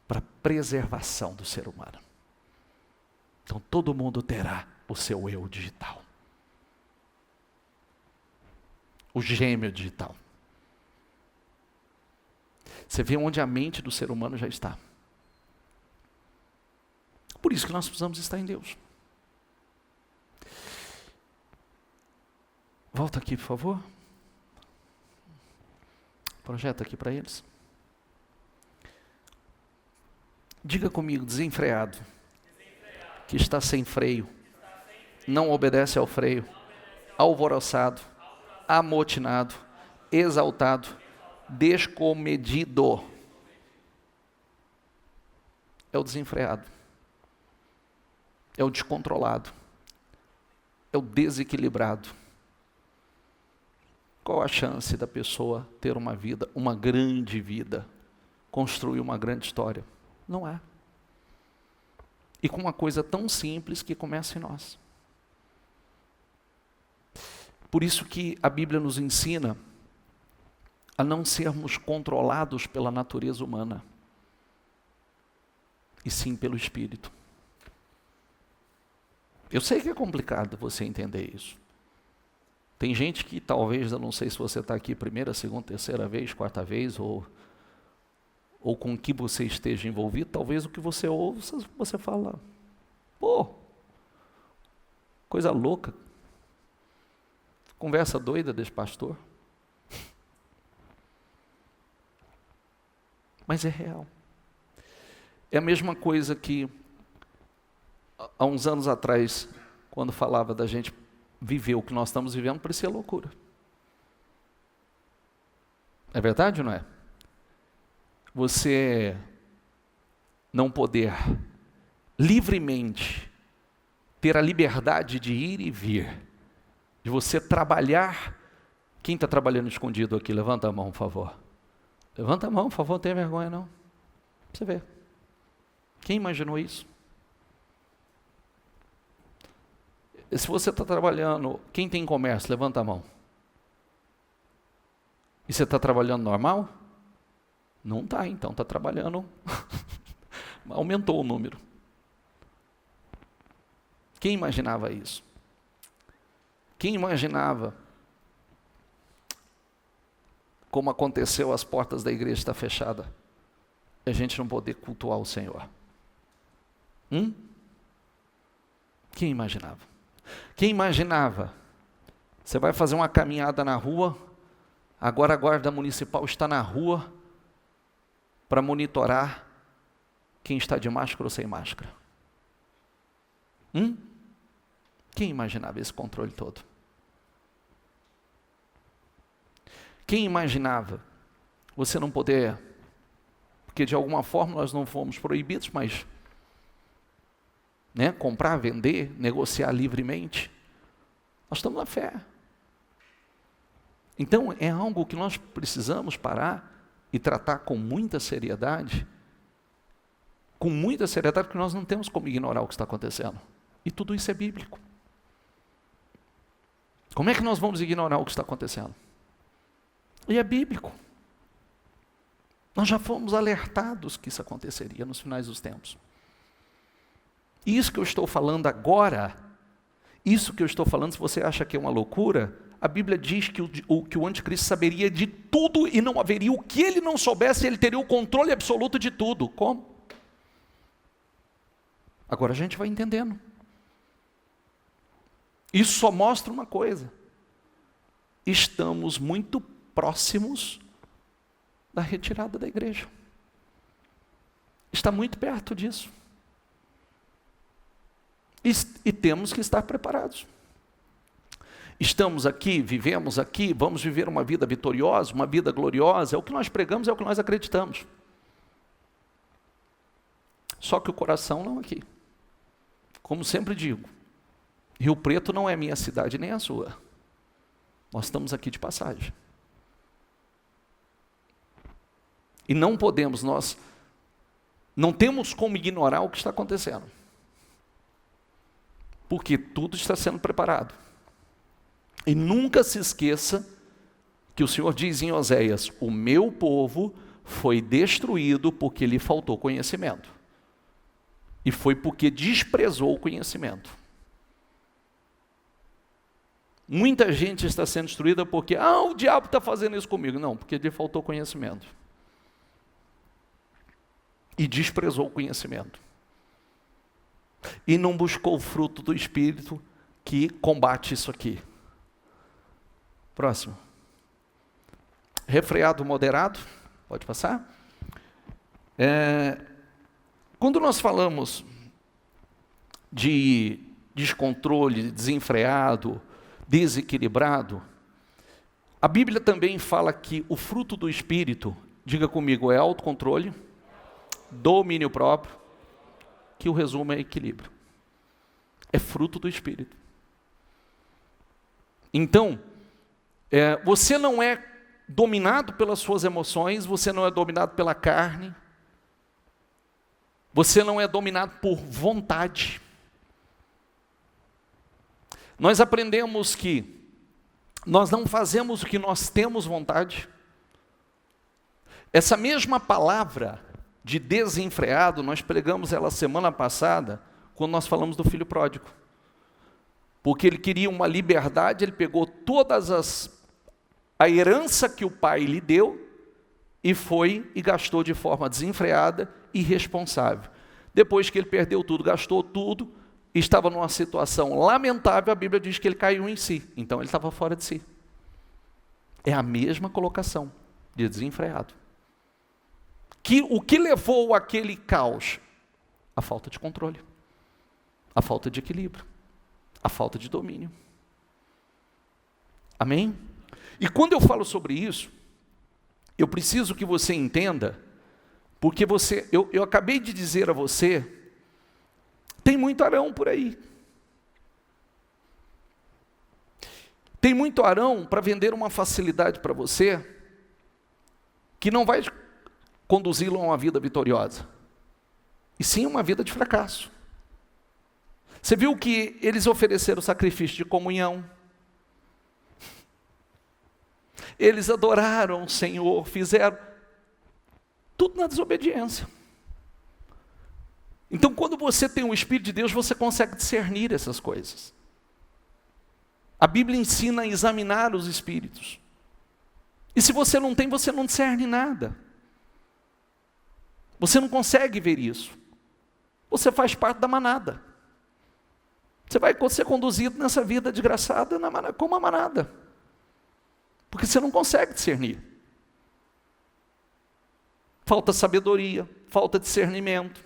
S1: para preservação do ser humano. Então todo mundo terá o seu eu digital. O gêmeo digital. Você vê onde a mente do ser humano já está. Por isso que nós precisamos estar em Deus. Volta aqui, por favor. Projeta aqui para eles. Diga comigo, desenfreado. Que está sem freio. Não obedece ao freio. Alvoroçado. Amotinado. Exaltado. Descomedido. É o desenfreado. É o descontrolado. É o desequilibrado. Qual a chance da pessoa ter uma vida, uma grande vida, construir uma grande história? Não há. E com uma coisa tão simples que começa em nós. Por isso que a Bíblia nos ensina a não sermos controlados pela natureza humana, e sim pelo Espírito. Eu sei que é complicado você entender isso. Tem gente que talvez, eu não sei se você está aqui primeira, segunda, terceira vez, quarta vez, ou com o que você esteja envolvido, talvez o que você ouve, você fala, pô, coisa louca, conversa doida desse pastor. Mas é real. É a mesma coisa que, há uns anos atrás, quando falava da gente viver o que nós estamos vivendo, parecia loucura. É verdade ou não é? Você não poder livremente ter a liberdade de ir e vir, de você trabalhar. Quem está trabalhando escondido aqui? Levanta a mão, por favor. Levanta a mão, por favor, não tenha vergonha não. Você vê. Quem imaginou isso? Se você está trabalhando, quem tem comércio, levanta a mão. E você está trabalhando normal? Não está, então, está trabalhando. Aumentou o número. Quem imaginava isso? Quem imaginava como aconteceu as portas da igreja estar fechada e a gente não poder cultuar o Senhor? Quem imaginava? Quem imaginava? Você vai fazer uma caminhada na rua, agora a guarda municipal está na rua para monitorar quem está de máscara ou sem máscara. Quem imaginava esse controle todo? Quem imaginava você não poder, porque de alguma forma nós não fomos proibidos, mas comprar, vender, negociar livremente, nós estamos na fé. Então é algo que nós precisamos parar e tratar com muita seriedade, porque nós não temos como ignorar o que está acontecendo. E tudo isso é bíblico. Como é que nós vamos ignorar o que está acontecendo? E é bíblico. Nós já fomos alertados que isso aconteceria nos finais dos tempos. Isso que eu estou falando agora, isso que eu estou falando, se você acha que é uma loucura, a Bíblia diz que o anticristo saberia de tudo e não haveria o que ele não soubesse, ele teria o controle absoluto de tudo. Como? Agora a gente vai entendendo. Isso só mostra uma coisa. Estamos muito próximos da retirada da igreja. Está muito perto disso. E temos que estar preparados. Estamos aqui, vivemos aqui, vamos viver uma vida vitoriosa, uma vida gloriosa, é o que nós pregamos, é o que nós acreditamos. Só que o coração não aqui. Como sempre digo, Rio Preto não é minha cidade nem a sua. Nós estamos aqui de passagem. E não podemos, nós não temos como ignorar o que está acontecendo. Porque tudo está sendo preparado. E nunca se esqueça que o Senhor diz em Oséias: o meu povo foi destruído porque lhe faltou conhecimento. E foi porque desprezou o conhecimento. Muita gente está sendo destruída porque, o diabo está fazendo isso comigo. Não, porque lhe faltou conhecimento. E desprezou o conhecimento. E não buscou o fruto do Espírito que combate isso aqui. Próximo. Refreado moderado. Pode passar. Quando nós falamos de descontrole, desenfreado, desequilibrado, a Bíblia também fala que o fruto do Espírito, diga comigo, é autocontrole, domínio próprio, que o resumo é equilíbrio. É fruto do Espírito. Então, você não é dominado pelas suas emoções, você não é dominado pela carne, você não é dominado por vontade. Nós aprendemos que nós não fazemos o que nós temos vontade. Essa mesma palavra de desenfreado, nós pregamos ela semana passada, quando nós falamos do filho pródigo. Porque ele queria uma liberdade, ele pegou a herança que o pai lhe deu, e foi e gastou de forma desenfreada e irresponsável. Depois que ele perdeu tudo, gastou tudo, estava numa situação lamentável, a Bíblia diz que ele caiu em si. Então ele estava fora de si. É a mesma colocação de desenfreado. O que levou aquele caos? A falta de controle, a falta de equilíbrio, a falta de domínio. Amém? E quando eu falo sobre isso, eu preciso que você entenda, porque eu acabei de dizer a você, tem muito Arão por aí. Tem muito Arão para vender uma facilidade para você, que não vai conduzi-lo a uma vida vitoriosa, e sim uma vida de fracasso. Você viu que eles ofereceram sacrifício de comunhão, eles adoraram o Senhor, fizeram tudo na desobediência. Então, quando você tem o Espírito de Deus, você consegue discernir essas coisas. A Bíblia ensina a examinar os espíritos. E se você não tem, você não discerne nada. Você não consegue ver isso. Você faz parte da manada. Você vai ser conduzido nessa vida desgraçada como uma manada. Porque você não consegue discernir. Falta sabedoria, falta discernimento,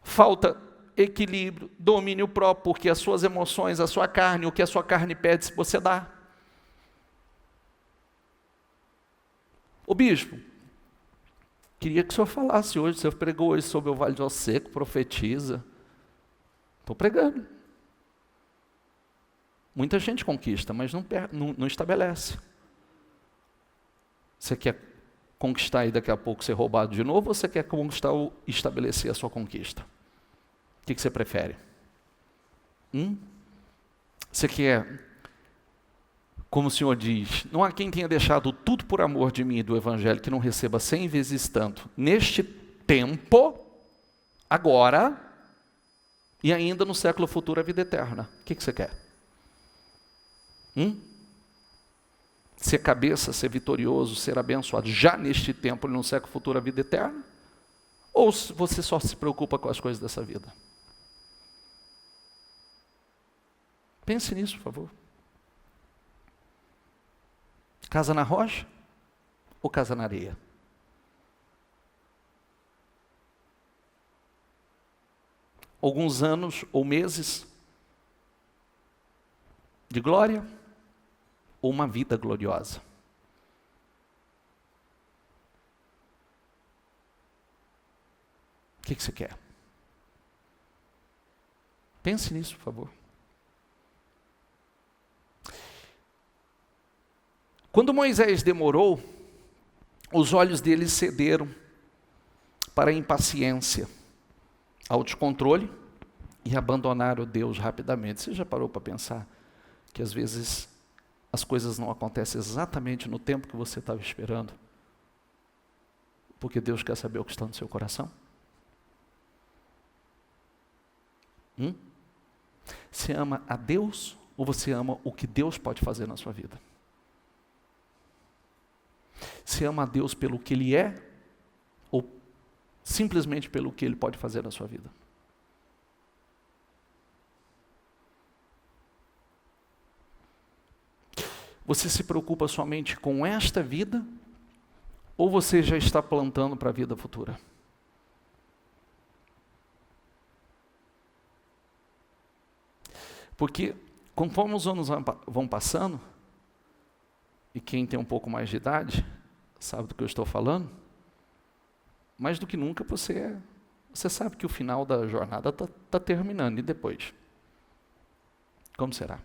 S1: falta equilíbrio, domínio próprio, porque as suas emoções, a sua carne, o que a sua carne pede, você dá. Ô bispo, queria que o senhor falasse hoje, o senhor pregou hoje sobre o Vale de Ossos Secos, profetiza. Estou pregando. Muita gente conquista, mas não estabelece. Você quer conquistar e daqui a pouco ser roubado de novo, ou você quer conquistar ou estabelecer a sua conquista? O que você prefere? Você quer, como o Senhor diz, não há quem tenha deixado tudo por amor de mim e do Evangelho que não receba 100 vezes tanto, neste tempo, agora, e ainda no século futuro a vida eterna. O que você quer? Ser cabeça, ser vitorioso, ser abençoado já neste tempo e no século futuro a vida eterna? Ou você só se preocupa com as coisas dessa vida? Pense nisso, por favor. Casa na rocha ou casa na areia? Alguns anos ou meses de glória ou uma vida gloriosa? O que você quer? Pense nisso, por favor. Quando Moisés demorou, os olhos dele cederam para a impaciência, ao descontrole e abandonaram Deus rapidamente. Você já parou para pensar que às vezes as coisas não acontecem exatamente no tempo que você estava esperando? Porque Deus quer saber o que está no seu coração? Você ama a Deus ou você ama o que Deus pode fazer na sua vida? Você ama a Deus pelo que Ele é ou simplesmente pelo que Ele pode fazer na sua vida? Você se preocupa somente com esta vida ou você já está plantando para a vida futura? Porque conforme os anos vão passando, e quem tem um pouco mais de idade sabe do que eu estou falando, mais do que nunca você sabe que o final da jornada está terminando, e depois? Como será?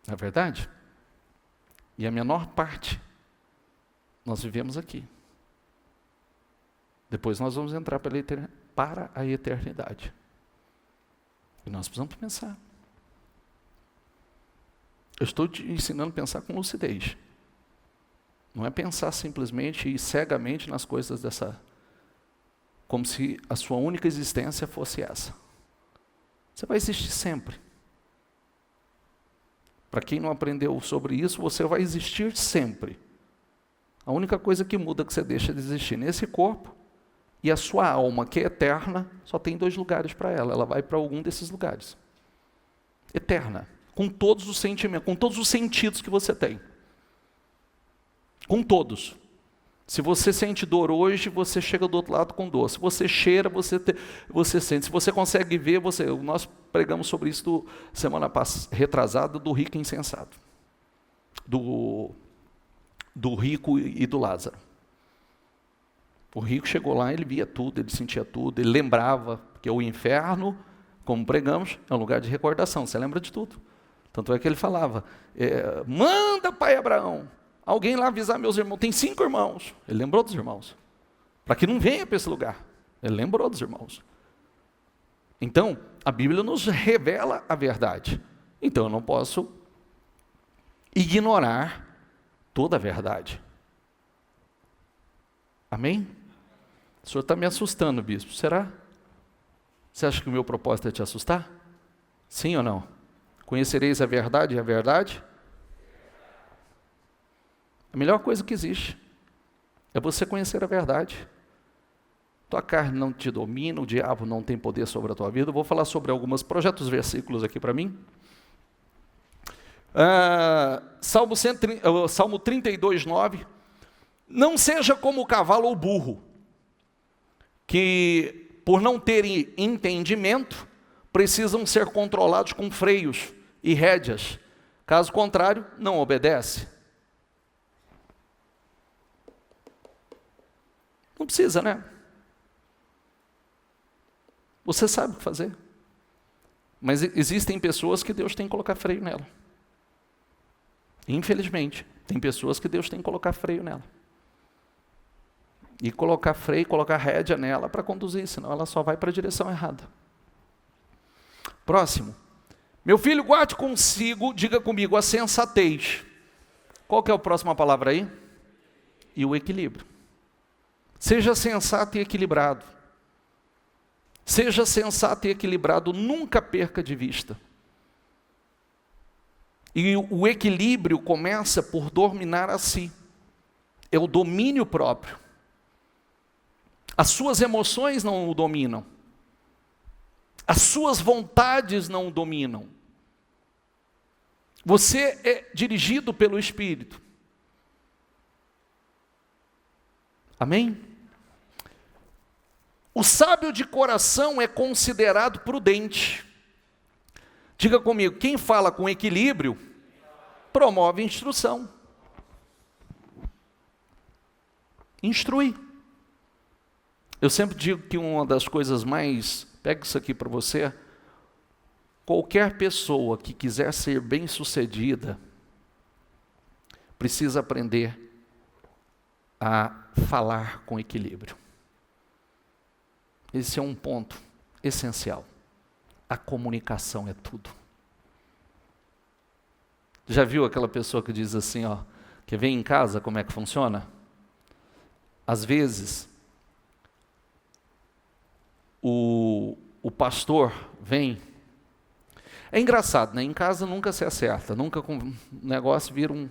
S1: Não é verdade? E a menor parte nós vivemos aqui. Depois nós vamos entrar para a eternidade. E nós precisamos pensar. Eu estou te ensinando a pensar com lucidez. Não é pensar simplesmente e cegamente nas coisas como se a sua única existência fosse essa. Você vai existir sempre. Para quem não aprendeu sobre isso, você vai existir sempre. A única coisa que muda é que você deixa de existir nesse corpo, e a sua alma, que é eterna, só tem 2 lugares para ela. Ela vai para algum desses lugares. Eterna. Com todos os sentimentos, com todos os sentidos que você tem. Com todos. Se você sente dor hoje, você chega do outro lado com dor. Se você cheira, você sente. Se você consegue ver, nós pregamos sobre isso semana retrasada, do rico e insensato. Do rico e do Lázaro. O rico chegou lá, ele via tudo, ele sentia tudo, ele lembrava, porque o inferno, como pregamos, é um lugar de recordação, você lembra de tudo. Tanto é que ele falava, manda, pai Abraão, alguém lá avisar meus irmãos. Tem 5 irmãos. Ele lembrou dos irmãos. Para que não venha para esse lugar. Ele lembrou dos irmãos. Então, a Bíblia nos revela a verdade. Então, eu não posso ignorar toda a verdade. Amém? O senhor está me assustando, bispo. Será? Você acha que o meu propósito é te assustar? Sim ou não? Conhecereis a verdade e a verdade? A melhor coisa que existe é você conhecer a verdade. Tua carne não te domina, o diabo não tem poder sobre a tua vida. Eu vou falar sobre alguns projetos, versículos aqui para mim. Salmo 32, 9. Não seja como o cavalo ou o burro, que por não terem entendimento, precisam ser controlados com freios e rédeas. Caso contrário, não obedece. Não precisa, né? Você sabe o que fazer. Mas existem pessoas que Deus tem que colocar freio nela. Infelizmente, tem pessoas que Deus tem que colocar freio nela. E colocar freio, colocar rédea nela para conduzir, senão ela só vai para a direção errada. Próximo. Meu filho, guarde consigo, diga comigo, a sensatez. Qual que é a próxima palavra aí? E o equilíbrio. Seja sensato e equilibrado. Seja sensato e equilibrado, nunca perca de vista. E o equilíbrio começa por dominar a si. É o domínio próprio. As suas emoções não o dominam. As suas vontades não o dominam. Você é dirigido pelo Espírito. Amém? O sábio de coração é considerado prudente. Diga comigo, quem fala com equilíbrio, promove instrução. Instrui. Eu sempre digo que uma das coisas mais, pega isso aqui para você, qualquer pessoa que quiser ser bem-sucedida, precisa aprender a falar com equilíbrio. Esse é um ponto essencial. A comunicação é tudo. Já viu aquela pessoa que diz assim, ó, que vem em casa, como é que funciona? Às vezes, o pastor vem. É engraçado, né? Em casa nunca se acerta, nunca o negócio vira um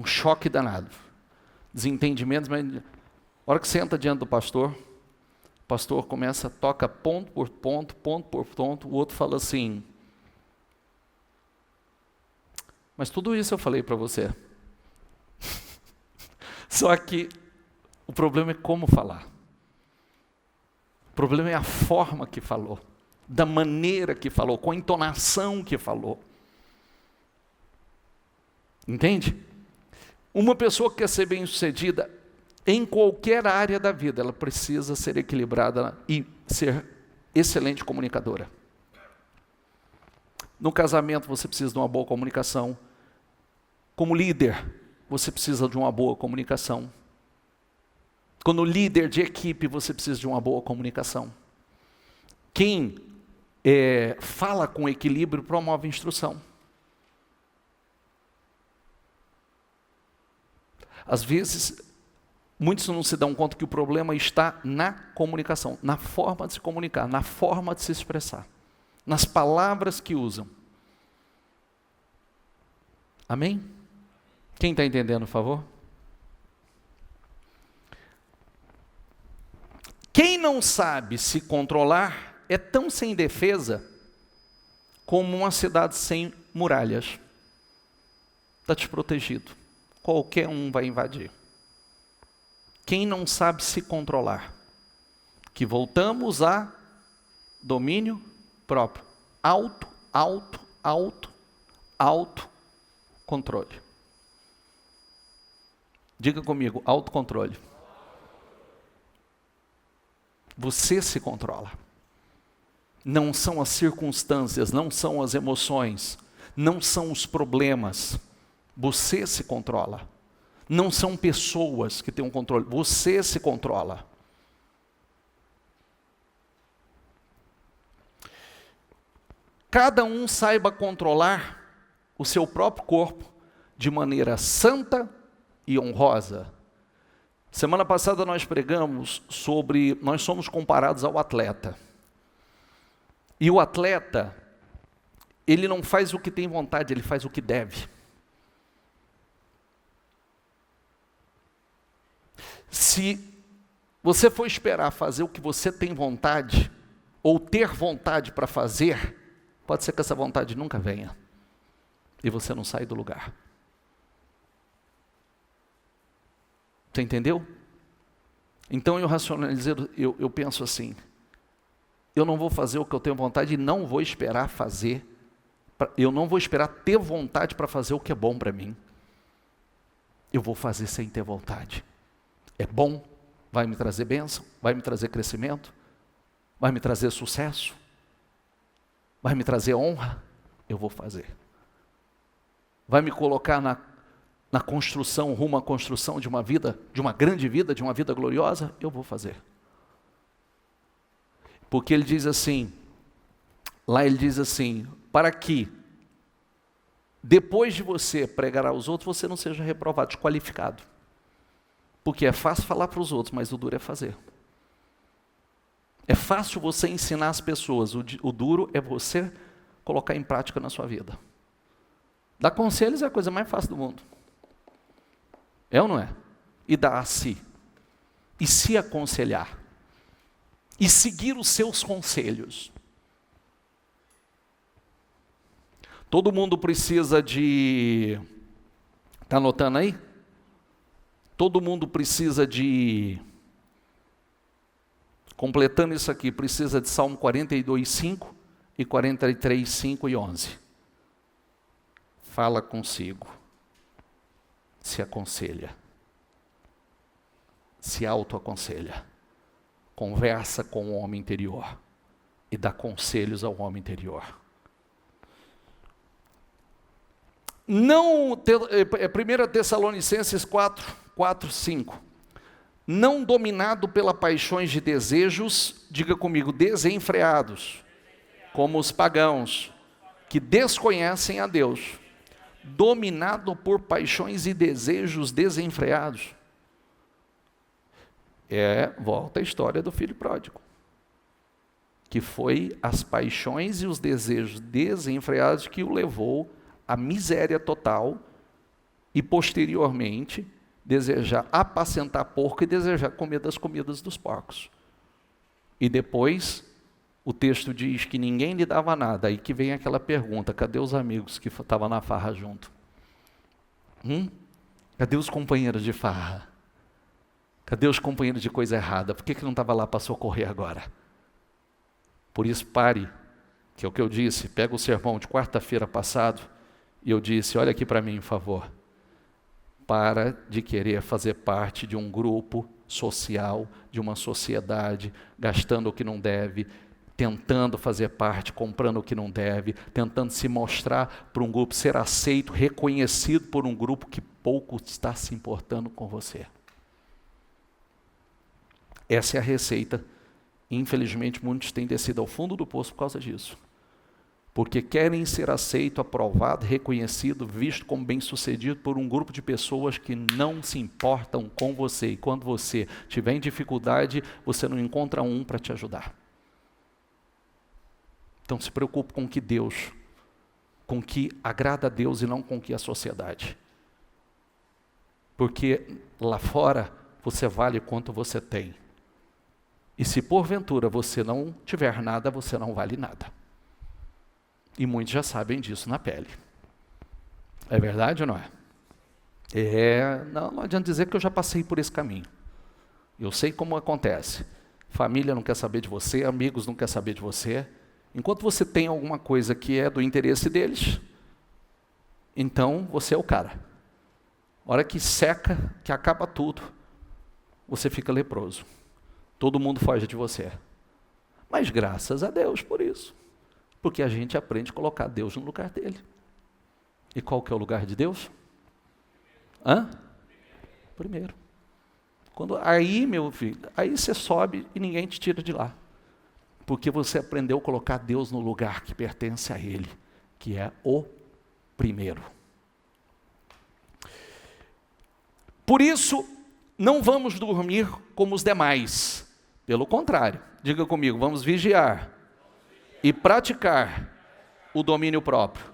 S1: choque danado. Desentendimentos, mas a hora que senta diante do pastor, o pastor começa, toca ponto por ponto, o outro fala assim, mas tudo isso eu falei para você. Só que o problema é como falar. O problema é a forma que falou, da maneira que falou, com a entonação que falou. Entende? Uma pessoa que quer ser bem-sucedida em qualquer área da vida, ela precisa ser equilibrada e ser excelente comunicadora. No casamento você precisa de uma boa comunicação. Como líder, você precisa de uma boa comunicação. Como líder de equipe, você precisa de uma boa comunicação. Quem fala com equilíbrio promove instrução. Às vezes, muitos não se dão conta que o problema está na comunicação, na forma de se comunicar, na forma de se expressar, nas palavras que usam. Amém? Quem está entendendo, por favor? Quem não sabe se controlar é tão sem defesa como uma cidade sem muralhas. Está desprotegido. Qualquer um vai invadir. Quem não sabe se controlar, que voltamos a domínio próprio. Autocontrole. Diga comigo, autocontrole. Você se controla. Não são as circunstâncias, não são as emoções, Não são os problemas. Você se controla. Não são pessoas que têm um controle. Você se controla. Cada um saiba controlar o seu próprio corpo de maneira santa e honrosa. Semana passada nós pregamos sobre, nós somos comparados ao atleta. E o atleta, ele não faz o que tem vontade, ele faz o que deve. Se você for esperar fazer o que você tem vontade, ou ter vontade para fazer, pode ser que essa vontade nunca venha. E você não sai do lugar. Você entendeu? Então eu racionalizei, eu penso assim, eu não vou fazer o que eu tenho vontade e não vou esperar fazer, eu não vou esperar ter vontade para fazer o que é bom para mim. Eu vou fazer sem ter vontade. É bom, vai me trazer bênção, vai me trazer crescimento, vai me trazer sucesso, vai me trazer honra, eu vou fazer. Vai me colocar na construção, rumo à construção de uma vida, de uma grande vida, de uma vida gloriosa, eu vou fazer. Porque ele diz assim, lá ele diz assim, para que depois de você pregar aos outros, você não seja reprovado, desqualificado. Porque é fácil falar para os outros, mas o duro é fazer. É fácil você ensinar as pessoas, o duro é você colocar em prática na sua vida. Dar conselhos é a coisa mais fácil do mundo. É ou não é? E dar a si. E se aconselhar. E seguir os seus conselhos. Todo mundo precisa de... Está anotando aí? Todo mundo precisa de... Completando isso aqui, precisa de Salmo 42, 5 e 43, 5 e 11. Fala consigo. Se aconselha. Se autoaconselha. Conversa com o homem interior. E dá conselhos ao homem interior. Não, 1 Tessalonicenses 4, 5. Não dominado pelas paixões de desejos, diga comigo, desenfreados, como os pagãos, que desconhecem a Deus. Dominado por paixões e desejos desenfreados. Volta a história do filho pródigo. Que foi as paixões e os desejos desenfreados que o levou à miséria total e posteriormente desejar apacentar porco e desejar comer das comidas dos porcos. E depois, o texto diz que ninguém lhe dava nada. Aí que vem aquela pergunta, cadê os amigos que estavam na farra junto? Cadê os companheiros de farra? Cadê os companheiros de coisa errada? Por que não estava lá para socorrer agora? Por isso, pare, que é o que eu disse, pega o sermão de quarta-feira passado, e eu disse, olha aqui para mim, por favor. Para de querer fazer parte de um grupo social, de uma sociedade, gastando o que não deve, tentando fazer parte, comprando o que não deve, tentando se mostrar para um grupo, ser aceito, reconhecido por um grupo que pouco está se importando com você. Essa é a receita. Infelizmente, muitos têm descido ao fundo do poço por causa disso. Porque querem ser aceito, aprovado, reconhecido, visto como bem-sucedido por um grupo de pessoas que não se importam com você. E quando você tiver em dificuldade, você não encontra um para te ajudar. Então se preocupe com o que Deus, com o que agrada a Deus e não com o que a sociedade. Porque lá fora você vale quanto você tem. E se porventura você não tiver nada, você não vale nada. E muitos já sabem disso na pele. É verdade ou não é? Não adianta dizer que eu já passei por esse caminho. Eu sei como acontece. Família não quer saber de você, amigos não querem saber de você. Enquanto você tem alguma coisa que é do interesse deles, então você é o cara. A hora que seca, que acaba tudo, você fica leproso. Todo mundo foge de você. Mas graças a Deus por isso. Porque a gente aprende a colocar Deus no lugar dele. E qual que é o lugar de Deus? Hã? Primeiro. Aí, meu filho, aí você sobe e ninguém te tira de lá. Porque você aprendeu a colocar Deus no lugar que pertence a Ele, que é o primeiro. Por isso, não vamos dormir como os demais. Pelo contrário, diga comigo, vamos vigiar e praticar o domínio próprio.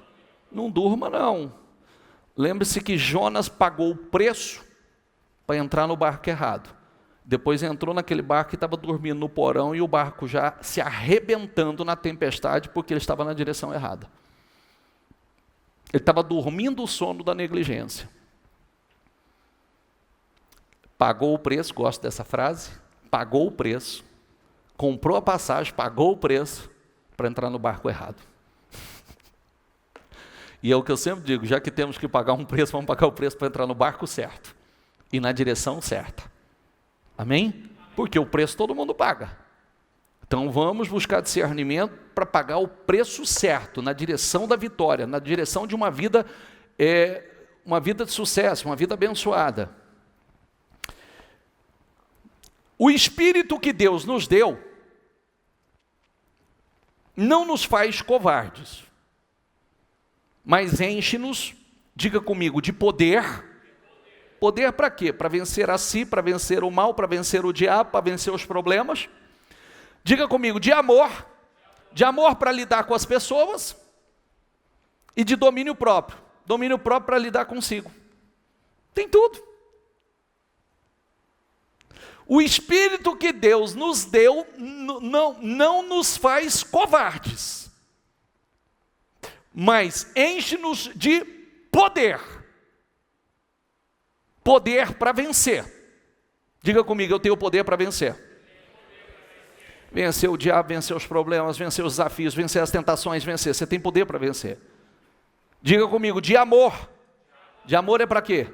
S1: Não durma, não. Lembre-se que Jonas pagou o preço para entrar no barco errado. Depois entrou naquele barco e estava dormindo no porão e o barco já se arrebentando na tempestade porque ele estava na direção errada. Ele estava dormindo o sono da negligência. Pagou o preço, gosto dessa frase, pagou o preço, comprou a passagem, pagou o preço para entrar no barco errado. E é o que eu sempre digo, já que temos que pagar um preço, vamos pagar o preço para entrar no barco certo e na direção certa. Amém? Porque o preço todo mundo paga. Então vamos buscar discernimento para pagar o preço certo, na direção da vitória, na direção de uma vida de sucesso, uma vida abençoada. O Espírito que Deus nos deu não nos faz covardes, mas enche-nos, diga comigo, de poder. Poder para quê? Para vencer a si, para vencer o mal, para vencer o diabo, para vencer os problemas. Diga comigo, de amor para lidar com as pessoas e de domínio próprio para lidar consigo. Tem tudo. O Espírito que Deus nos deu não nos faz covardes, mas enche-nos de poder. Poder para vencer. Diga comigo, eu tenho poder para vencer. Vencer o diabo, vencer os problemas, vencer os desafios, vencer as tentações, vencer. Você tem poder para vencer. Diga comigo, de amor. De amor é para quê?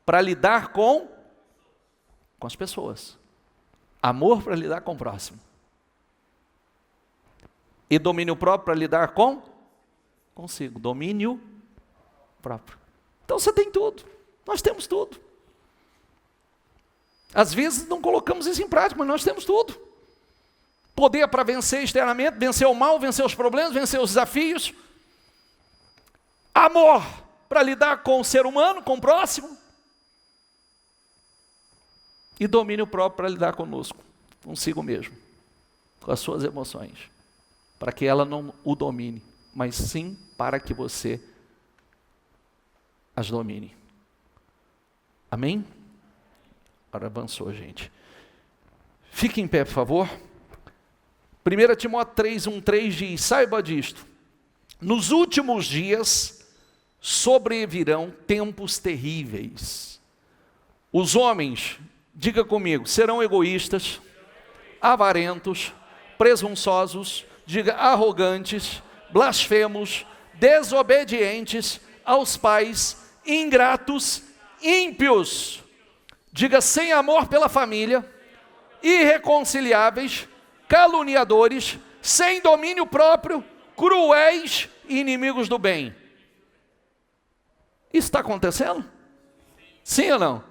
S1: Para lidar com as pessoas. Amor para lidar com o próximo. E domínio próprio para lidar consigo. Domínio próprio. Então você tem tudo. Nós temos tudo. Às vezes não colocamos isso em prática, mas nós temos tudo. Poder para vencer externamente, vencer o mal, vencer os problemas, vencer os desafios. Amor para lidar com o ser humano, com o próximo. E domínio próprio para lidar conosco, consigo mesmo, com as suas emoções. Para que ela não o domine, mas sim para que você as domine. Amém? Agora avançou, gente. Fique em pé, por favor. 1 Timóteo 3:1-3 diz, saiba disto, nos últimos dias sobrevirão tempos terríveis. Os homens, diga comigo, serão egoístas, avarentos, presunçosos, diga arrogantes, blasfemos, desobedientes aos pais, ingratos, ímpios, diga sem amor pela família, irreconciliáveis, caluniadores, sem domínio próprio, cruéis e inimigos do bem. Isso está acontecendo? Sim ou não?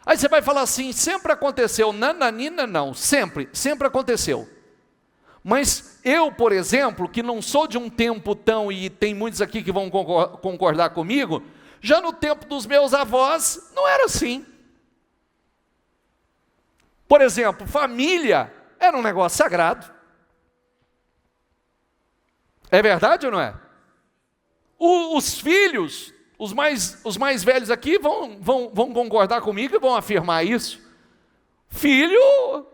S1: Aí você vai falar assim, sempre aconteceu. Nananina, não, sempre aconteceu. Mas eu, por exemplo, que não sou de um tempo tão, e tem muitos aqui que vão concordar comigo, já no tempo dos meus avós, não era assim. Por exemplo, família era um negócio sagrado. É verdade ou não é? Os filhos, os mais velhos aqui vão concordar comigo e vão afirmar isso. Filho,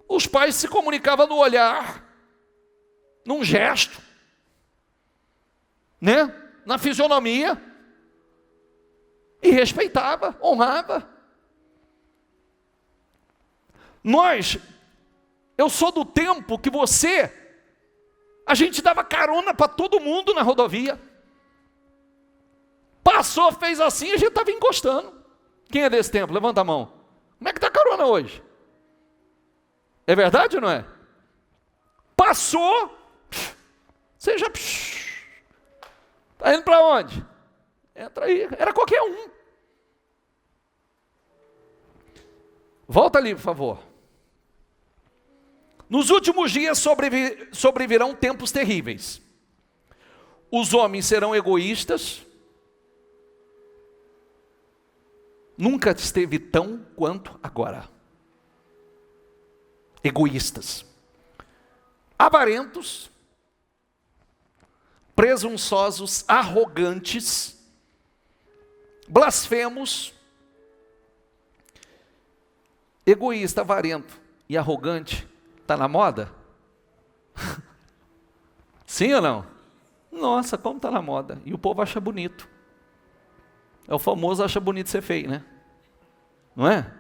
S1: os pais se comunicavam no olhar, num gesto, né? Na fisionomia, e respeitava, honrava. Eu sou do tempo que a gente dava carona para todo mundo na rodovia. Passou, fez assim, a gente estava encostando. Quem é desse tempo? Levanta a mão. Como é que está a carona hoje? É verdade ou não é? Passou, você já Está indo para onde? Entra aí. Era qualquer um. Volta ali, por favor. Nos últimos dias sobrevirão tempos terríveis. Os homens serão egoístas. Nunca esteve tão quanto agora. Egoístas. Avarentos. Presunçosos, arrogantes. Blasfemos. Egoísta, avarento e arrogante, está na moda? Sim ou não? Nossa, como está na moda. E o povo acha bonito. É o famoso acha bonito ser feio, né? Não é?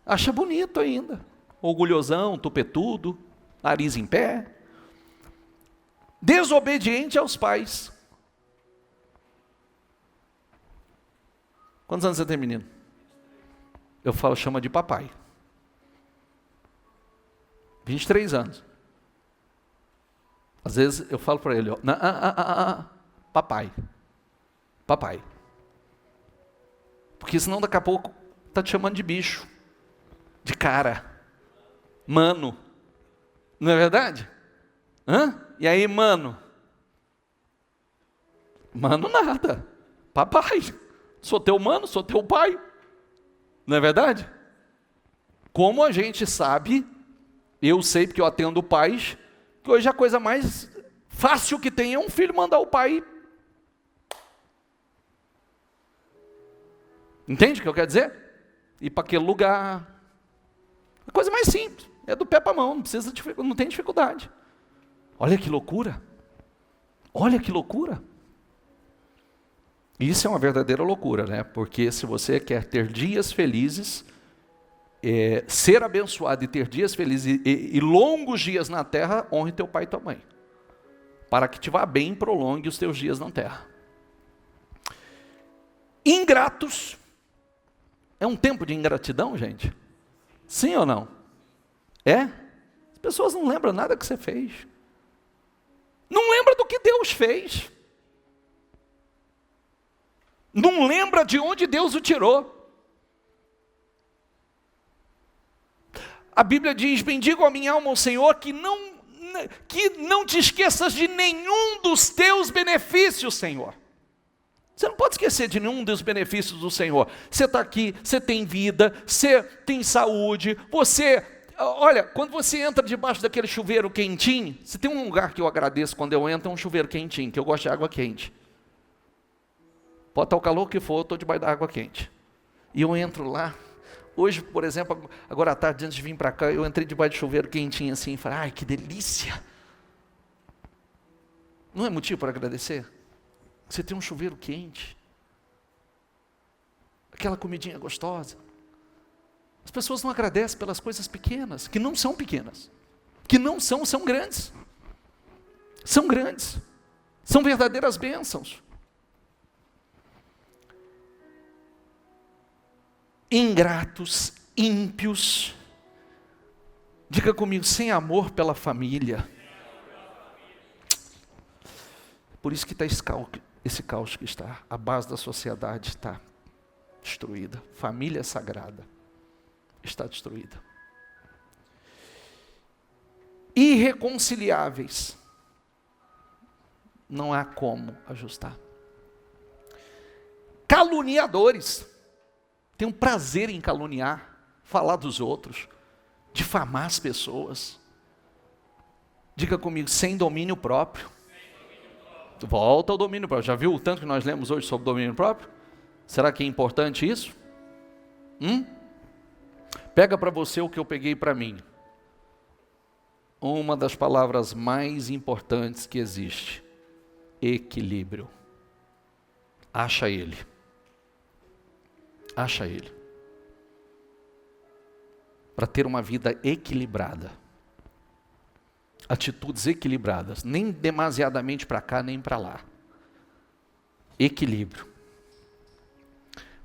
S1: Acha bonito ainda. Orgulhosão, tupetudo, nariz em pé. Desobediente aos pais. Quantos anos você tem, menino? Eu falo, chama de papai. 23 anos. Às vezes eu falo para ele, ó, papai. Papai. Porque senão daqui a pouco está te chamando de bicho. De cara. Mano. Não é verdade? Hã? E aí, mano? Mano nada. Papai. Sou teu mano, sou teu pai. Não é verdade? Como a gente sabe, eu sei porque eu atendo pais, que hoje a coisa mais fácil que tem é um filho mandar o pai. Entende o que eu quero dizer? Ir para aquele lugar. A coisa mais simples. É do pé para a mão, não tem dificuldade. Olha que loucura. Olha que loucura. Isso é uma verdadeira loucura, né? Porque se você quer ter dias felizes, ser abençoado e ter dias felizes e longos dias na terra, honre teu pai e tua mãe. Para que te vá bem e prolongue os teus dias na terra. Ingratos. É um tempo de ingratidão, gente? Sim ou não? É? As pessoas não lembram nada que você fez. Não lembra do que Deus fez. Não lembra de onde Deus o tirou. A Bíblia diz, bendigo a minha alma ao Senhor, que não te esqueças de nenhum dos teus benefícios, Senhor. Você não pode esquecer de nenhum dos benefícios do Senhor. Você está aqui, você tem vida, você tem saúde, olha, quando você entra debaixo daquele chuveiro quentinho, se tem um lugar que eu agradeço quando eu entro, é um chuveiro quentinho, que eu gosto de água quente. Pode estar o calor que for, eu estou debaixo da água quente. E eu entro lá. Hoje, por exemplo, agora à tarde, antes de vir para cá, eu entrei debaixo de chuveiro quentinho assim, e falei, ai, que delícia. Não é motivo para agradecer? Você tem um chuveiro quente. Aquela comidinha gostosa. As pessoas não agradecem pelas coisas pequenas, que não são pequenas. Que não são grandes. São grandes. São verdadeiras bênçãos. Ingratos, ímpios. Diga comigo, sem amor pela família. Por isso que está esse caos que está. A base da sociedade está destruída. Família sagrada está destruída. Irreconciliáveis. Não há como ajustar. Caluniadores. Tem um prazer em caluniar, falar dos outros, difamar as pessoas. Diga comigo, sem domínio próprio. Volta ao domínio próprio. Já viu o tanto que nós lemos hoje sobre domínio próprio? Será que é importante isso? Pega para você o que eu peguei para mim. Uma das palavras mais importantes que existe. Equilíbrio. Acha ele. Acha ele. Para ter uma vida equilibrada. Atitudes equilibradas. Nem demasiadamente para cá, nem para lá. Equilíbrio.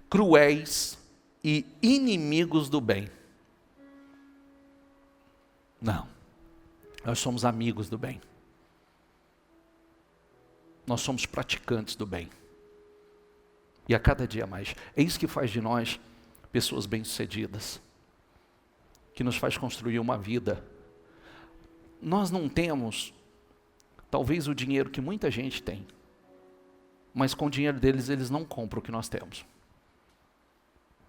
S1: Cruéis e inimigos do bem. Não. Nós somos amigos do bem. Nós somos praticantes do bem. E a cada dia mais. É isso que faz de nós pessoas bem-sucedidas. Que nos faz construir uma vida. Nós não temos, talvez, o dinheiro que muita gente tem. Mas com o dinheiro deles, eles não compram o que nós temos.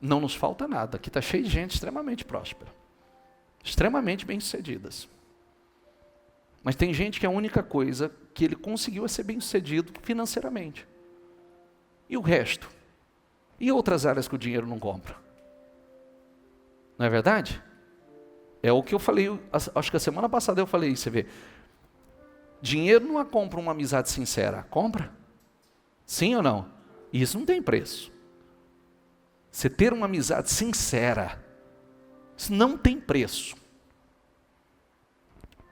S1: Não nos falta nada. Aqui está cheio de gente extremamente próspera. Extremamente bem-sucedidas. Mas tem gente que a única coisa que ele conseguiu é ser bem-sucedido financeiramente. E o resto? E outras áreas que o dinheiro não compra? Não é verdade? É o que eu falei, acho que a semana passada eu falei, você vê. Dinheiro não compra uma amizade sincera. Compra? Sim ou não? Isso não tem preço. Você ter uma amizade sincera, isso não tem preço.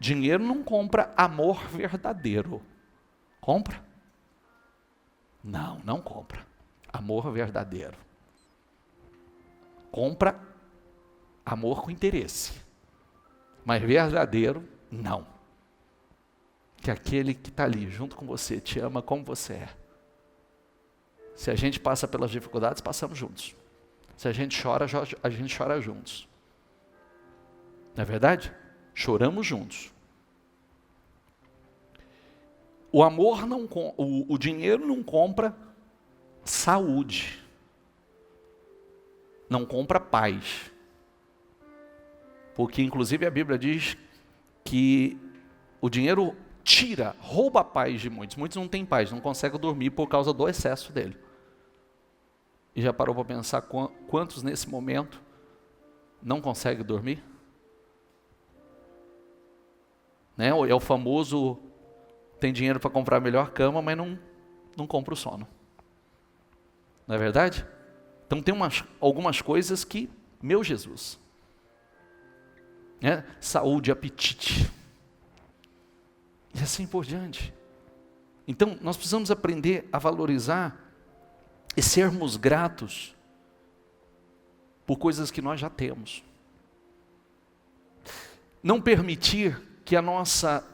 S1: Dinheiro não compra amor verdadeiro. Compra? Não, não compra. Amor verdadeiro. Compra amor com interesse. Mas verdadeiro, não. Que aquele que está ali junto com você te ama como você é. Se a gente passa pelas dificuldades, passamos juntos. Se a gente chora juntos. Não é verdade? Choramos juntos. O amor não, o dinheiro não compra saúde. Não compra paz. Porque inclusive a Bíblia diz que o dinheiro rouba a paz de muitos. Muitos não têm paz, não conseguem dormir por causa do excesso dele. E já parou para pensar quantos nesse momento não conseguem dormir? Né? É o famoso, tem dinheiro para comprar a melhor cama, mas não compra o sono. Não é verdade? Então tem algumas coisas que, meu Jesus, né? Saúde, apetite, e assim por diante. Então nós precisamos aprender a valorizar e sermos gratos por coisas que nós já temos. Não permitir que a nossa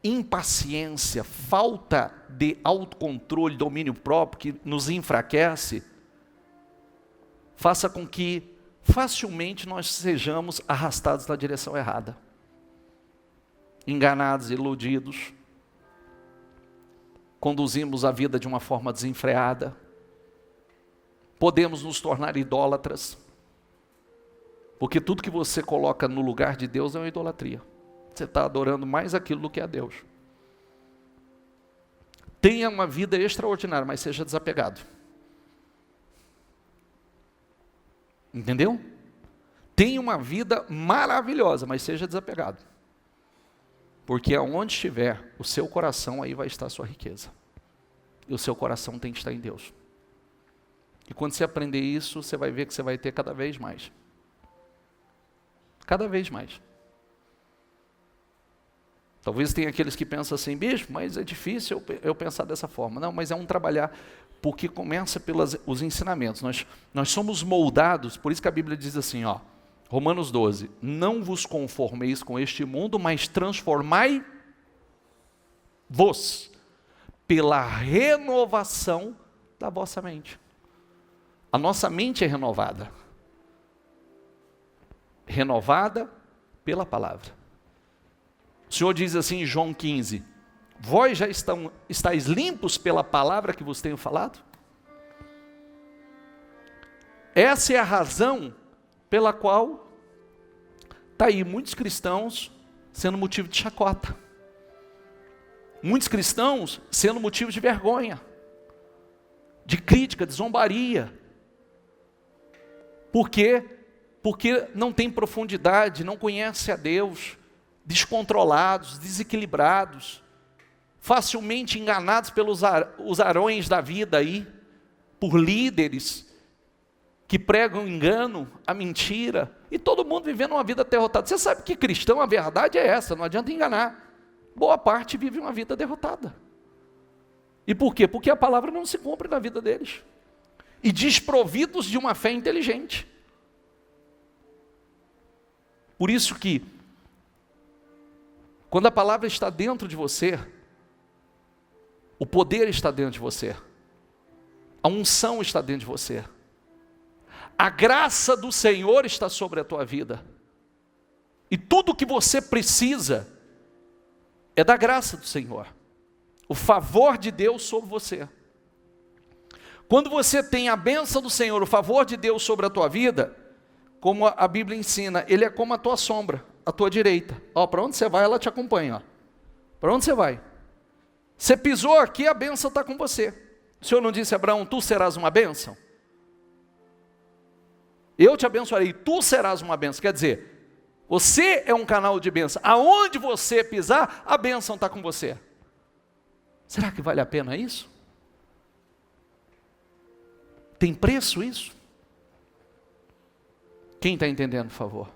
S1: impaciência, falta de autocontrole, domínio próprio, que nos enfraquece, faça com que facilmente nós sejamos arrastados na direção errada. Enganados, iludidos. Conduzimos a vida de uma forma desenfreada. Podemos nos tornar idólatras. Porque tudo que você coloca no lugar de Deus é uma idolatria. Você está adorando mais aquilo do que a Deus. Tenha uma vida extraordinária, mas seja desapegado. Entendeu? Tenha uma vida maravilhosa, mas seja desapegado. Porque aonde estiver o seu coração, aí vai estar a sua riqueza. E o seu coração tem que estar em Deus. E quando você aprender isso, você vai ver que você vai ter cada vez mais. Cada vez mais. Talvez tenha aqueles que pensam assim, bispo, mas é difícil eu pensar dessa forma. Não, mas é um trabalhar, porque começa pelos ensinamentos. Nós somos moldados, por isso que a Bíblia diz assim, ó, Romanos 12, não vos conformeis com este mundo, mas transformai-vos pela renovação da vossa mente. A nossa mente é renovada. Renovada pela palavra. O Senhor diz assim em João 15, vós já estáis limpos pela palavra que vos tenho falado? Essa é a razão pela qual está aí muitos cristãos sendo motivo de chacota. Muitos cristãos sendo motivo de vergonha, de crítica, de zombaria. Por quê? Porque não tem profundidade, não conhece a Deus, descontrolados, desequilibrados, facilmente enganados pelos arões da vida aí, por líderes que pregam o engano, a mentira, e todo mundo vivendo uma vida derrotada. Você sabe que cristão, a verdade é essa, não adianta enganar. Boa parte vive uma vida derrotada. E por quê? Porque a palavra não se cumpre na vida deles. E desprovidos de uma fé inteligente. Por isso que, quando a palavra está dentro de você, O poder está dentro de você. A unção está dentro de você. A graça do Senhor está sobre a tua vida. E tudo o que você precisa é da graça do Senhor. O favor de Deus sobre você. Quando você tem a bênção do Senhor, o favor de Deus sobre a tua vida, como a Bíblia ensina, ele é como a tua sombra, a tua direita. Para onde você vai, ela te acompanha. Para onde você vai? Você pisou aqui, a bênção está com você. O Senhor não disse a Abraão, tu serás uma bênção? Eu te abençoarei, tu serás uma bênção. Quer dizer, você é um canal de bênção. Aonde você pisar, a bênção está com você. Será que vale a pena isso? Tem preço isso? Quem está entendendo, por favor?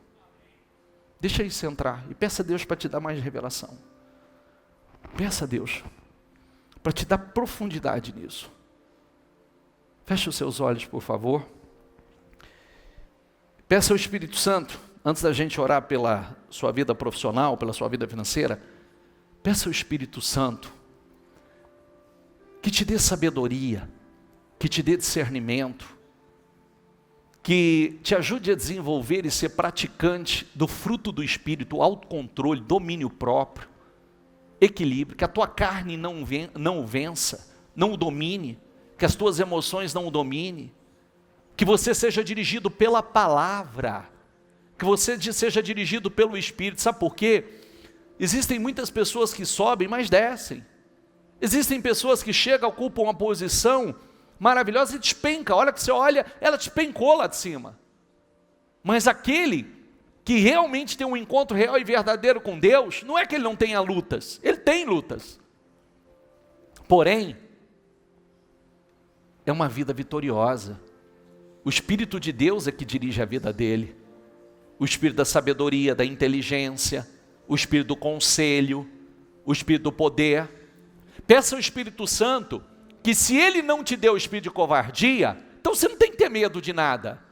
S1: Deixa isso entrar e peça a Deus para te dar mais revelação. Peça a Deus para te dar profundidade nisso. Feche os seus olhos, por favor. Peça ao Espírito Santo, antes da gente orar pela sua vida profissional, pela sua vida financeira, peça ao Espírito Santo que te dê sabedoria, que te dê discernimento, que te ajude a desenvolver e ser praticante do fruto do Espírito, autocontrole, domínio próprio, equilíbrio, que a tua carne não o vença, não o domine, que as tuas emoções não o domine, que você seja dirigido pela palavra, que você seja dirigido pelo Espírito. Sabe por quê? Existem muitas pessoas que sobem, mas descem. Existem pessoas que chegam, ocupam uma posição maravilhosa e despenca. Olha que você olha, ela despencou lá de cima. Mas aquele que realmente tem um encontro real e verdadeiro com Deus, não é que ele não tenha lutas, ele tem lutas. Porém, é uma vida vitoriosa. O Espírito de Deus é que dirige a vida dele. O Espírito da sabedoria, da inteligência, o Espírito do conselho, o Espírito do poder. Peça ao Espírito Santo que se ele não te deu o espírito de covardia, então você não tem que ter medo de nada.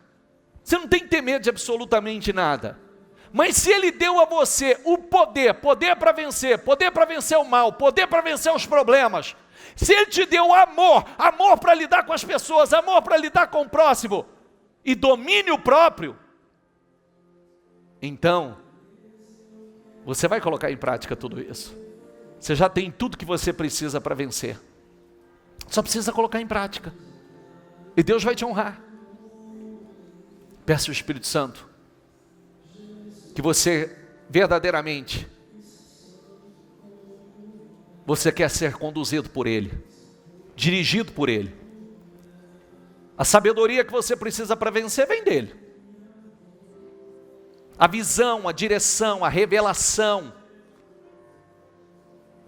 S1: Você não tem que ter medo de absolutamente nada. Mas se ele deu a você o poder para vencer o mal, poder para vencer os problemas, se ele te deu amor para lidar com as pessoas, amor para lidar com o próximo, e domínio próprio, então, você vai colocar em prática tudo isso. Você já tem tudo que você precisa para vencer. Só precisa colocar em prática. E Deus vai te honrar. Peça ao Espírito Santo que você verdadeiramente, você quer ser conduzido por Ele, dirigido por Ele. A sabedoria que você precisa para vencer vem dEle. A visão, a direção, a revelação,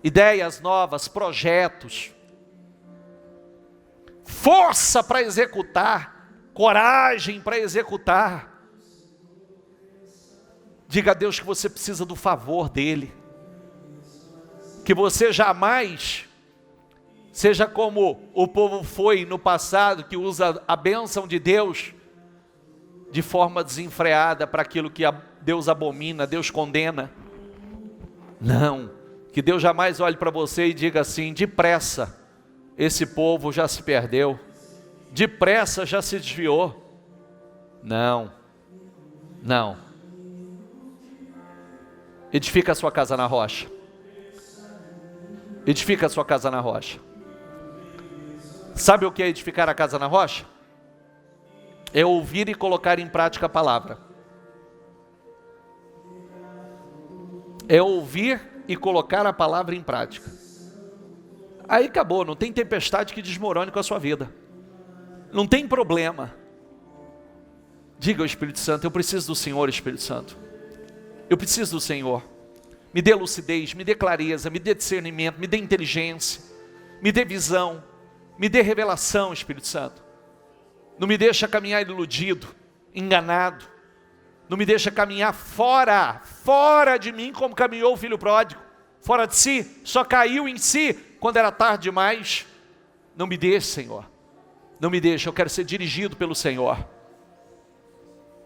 S1: ideias novas, projetos, força para executar, coragem para executar. Diga a Deus que você precisa do favor dEle, que você jamais seja como o povo foi no passado, que usa a bênção de Deus de forma desenfreada para aquilo que Deus abomina, Deus condena. Não, que Deus jamais olhe para você e diga assim: depressa, esse povo já se perdeu, depressa já se desviou. Não, não. Edifica a sua casa na rocha. Edifica a sua casa na rocha. Sabe o que é edificar a casa na rocha? É ouvir e colocar em prática a palavra. É ouvir e colocar a palavra em prática. Aí acabou, não tem tempestade que desmorone com a sua vida. Não tem problema. Diga ao Espírito Santo: eu preciso do Senhor, Espírito Santo. Eu preciso do Senhor. Me dê lucidez, me dê clareza, me dê discernimento, me dê inteligência, me dê visão, me dê revelação, Espírito Santo. Não me deixa caminhar iludido, enganado. Não me deixa caminhar fora de mim, como caminhou o filho pródigo. Fora de si, só caiu em si quando era tarde demais. Não me deixe, Senhor. Não me deixe, eu quero ser dirigido pelo Senhor.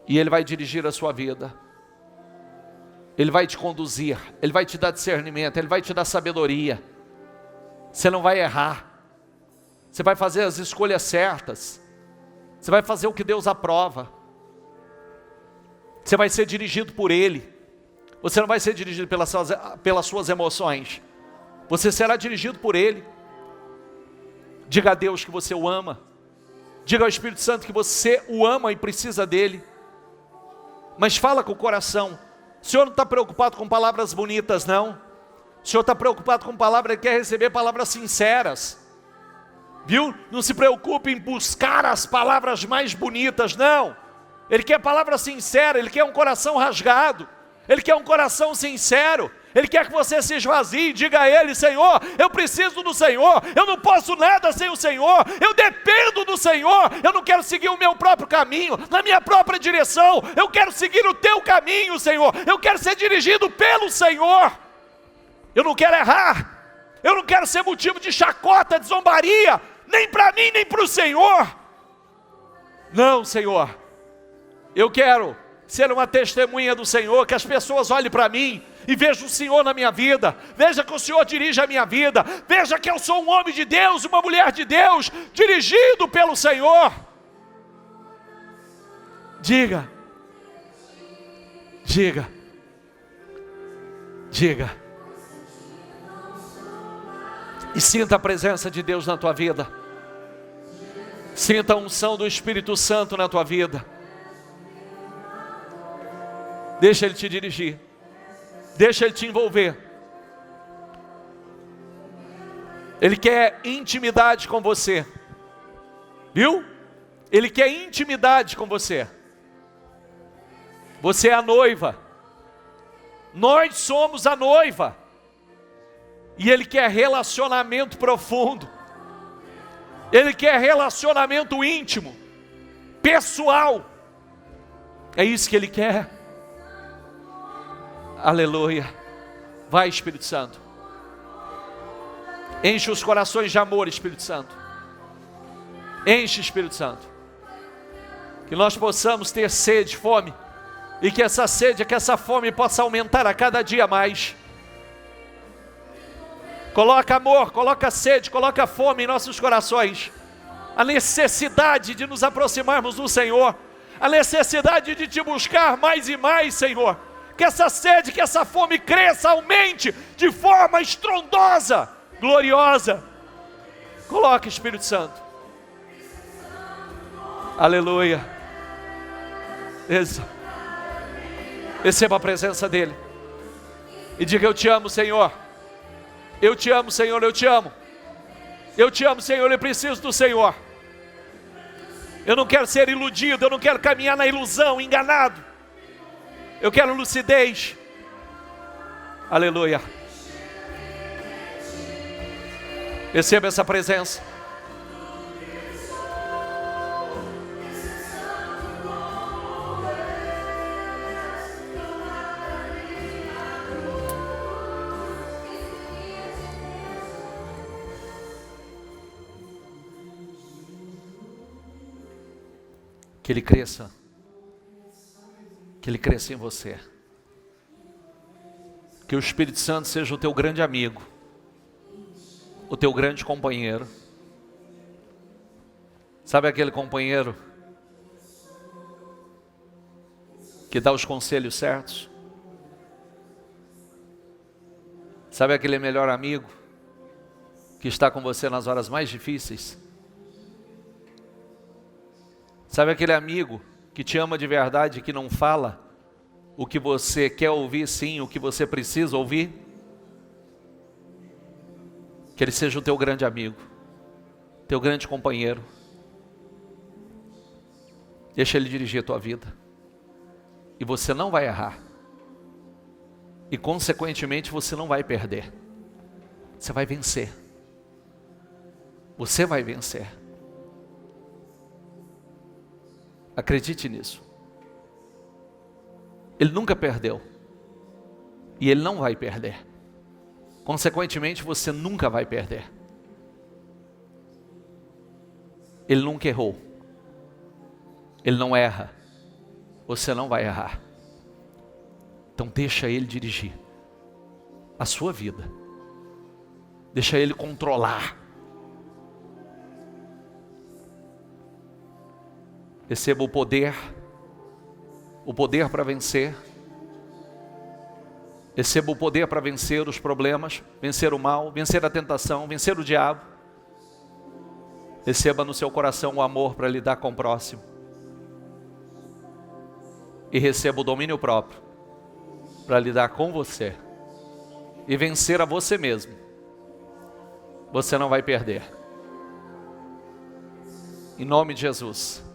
S1: E Ele vai dirigir a sua vida. Ele vai te conduzir, Ele vai te dar discernimento, Ele vai te dar sabedoria. Você não vai errar. Você vai fazer as escolhas certas. Você vai fazer o que Deus aprova. Você vai ser dirigido por Ele. Você não vai ser dirigido pelas suas emoções. Você será dirigido por Ele. Diga a Deus que você o ama. Diga ao Espírito Santo que você o ama e precisa dEle. Mas fala com o coração. O Senhor não está preocupado com palavras bonitas, não. O Senhor está preocupado com palavras, Ele quer receber palavras sinceras. Viu? Não se preocupe em buscar as palavras mais bonitas, não. Ele quer palavra sincera, Ele quer um coração rasgado. Ele quer um coração sincero. Ele quer que você se esvazie e diga a Ele: Senhor, eu preciso do Senhor, eu não posso nada sem o Senhor, eu dependo do Senhor, eu não quero seguir o meu próprio caminho, na minha própria direção, eu quero seguir o Teu caminho, Senhor, eu quero ser dirigido pelo Senhor, eu não quero errar, eu não quero ser motivo de chacota, de zombaria, nem para mim, nem para o Senhor. Não, Senhor, eu quero ser uma testemunha do Senhor, que as pessoas olhem para mim e vejam o Senhor na minha vida, veja que o Senhor dirige a minha vida, veja que eu sou um homem de Deus, uma mulher de Deus, dirigido pelo Senhor. Diga, diga, diga, e sinta a presença de Deus na tua vida, sinta a unção do Espírito Santo na tua vida. Deixa Ele te dirigir. Deixa Ele te envolver. Ele quer intimidade com você. Viu? Ele quer intimidade com você. Você é a noiva. Nós somos a noiva. E Ele quer relacionamento profundo. Ele quer relacionamento íntimo, pessoal. É isso que Ele quer. Aleluia. Vai, Espírito Santo. Enche os corações de amor, Espírito Santo. Enche, Espírito Santo. Que nós possamos ter sede, fome. E que essa sede, que essa fome possa aumentar a cada dia mais. Coloca amor, coloca sede, coloca fome em nossos corações. A necessidade de nos aproximarmos do Senhor. A necessidade de te buscar mais e mais, Senhor. Que essa sede, que essa fome cresça, aumente de forma estrondosa, gloriosa. Coloque, Espírito Santo. Aleluia. Receba a presença dEle. E diga: eu te amo, Senhor. Eu te amo, Senhor, eu te amo. Eu te amo, Senhor, eu preciso do Senhor. Eu não quero ser iludido, eu não quero caminhar na ilusão, enganado. Eu quero lucidez. Aleluia. Receba essa presença. Que Ele cresça. Que Ele cresça em você. Que o Espírito Santo seja o teu grande amigo, o teu grande companheiro. Sabe aquele companheiro que dá os conselhos certos? Sabe aquele melhor amigo que está com você nas horas mais difíceis? Sabe aquele amigo que te ama de verdade, que não fala o que você quer ouvir, sim, o que você precisa ouvir? Que Ele seja o teu grande amigo, teu grande companheiro. Deixa Ele dirigir a tua vida. E você não vai errar. E consequentemente você não vai perder. Você vai vencer. Você vai vencer. Acredite nisso. Ele nunca perdeu. E Ele não vai perder. Consequentemente, você nunca vai perder. Ele nunca errou. Ele não erra. Você não vai errar. Então deixa Ele dirigir a sua vida. Deixa Ele controlar. Receba o poder para vencer. Receba o poder para vencer os problemas, vencer o mal, vencer a tentação, vencer o diabo. Receba no seu coração o amor para lidar com o próximo. E receba o domínio próprio para lidar com você. E vencer a você mesmo. Você não vai perder. Em nome de Jesus.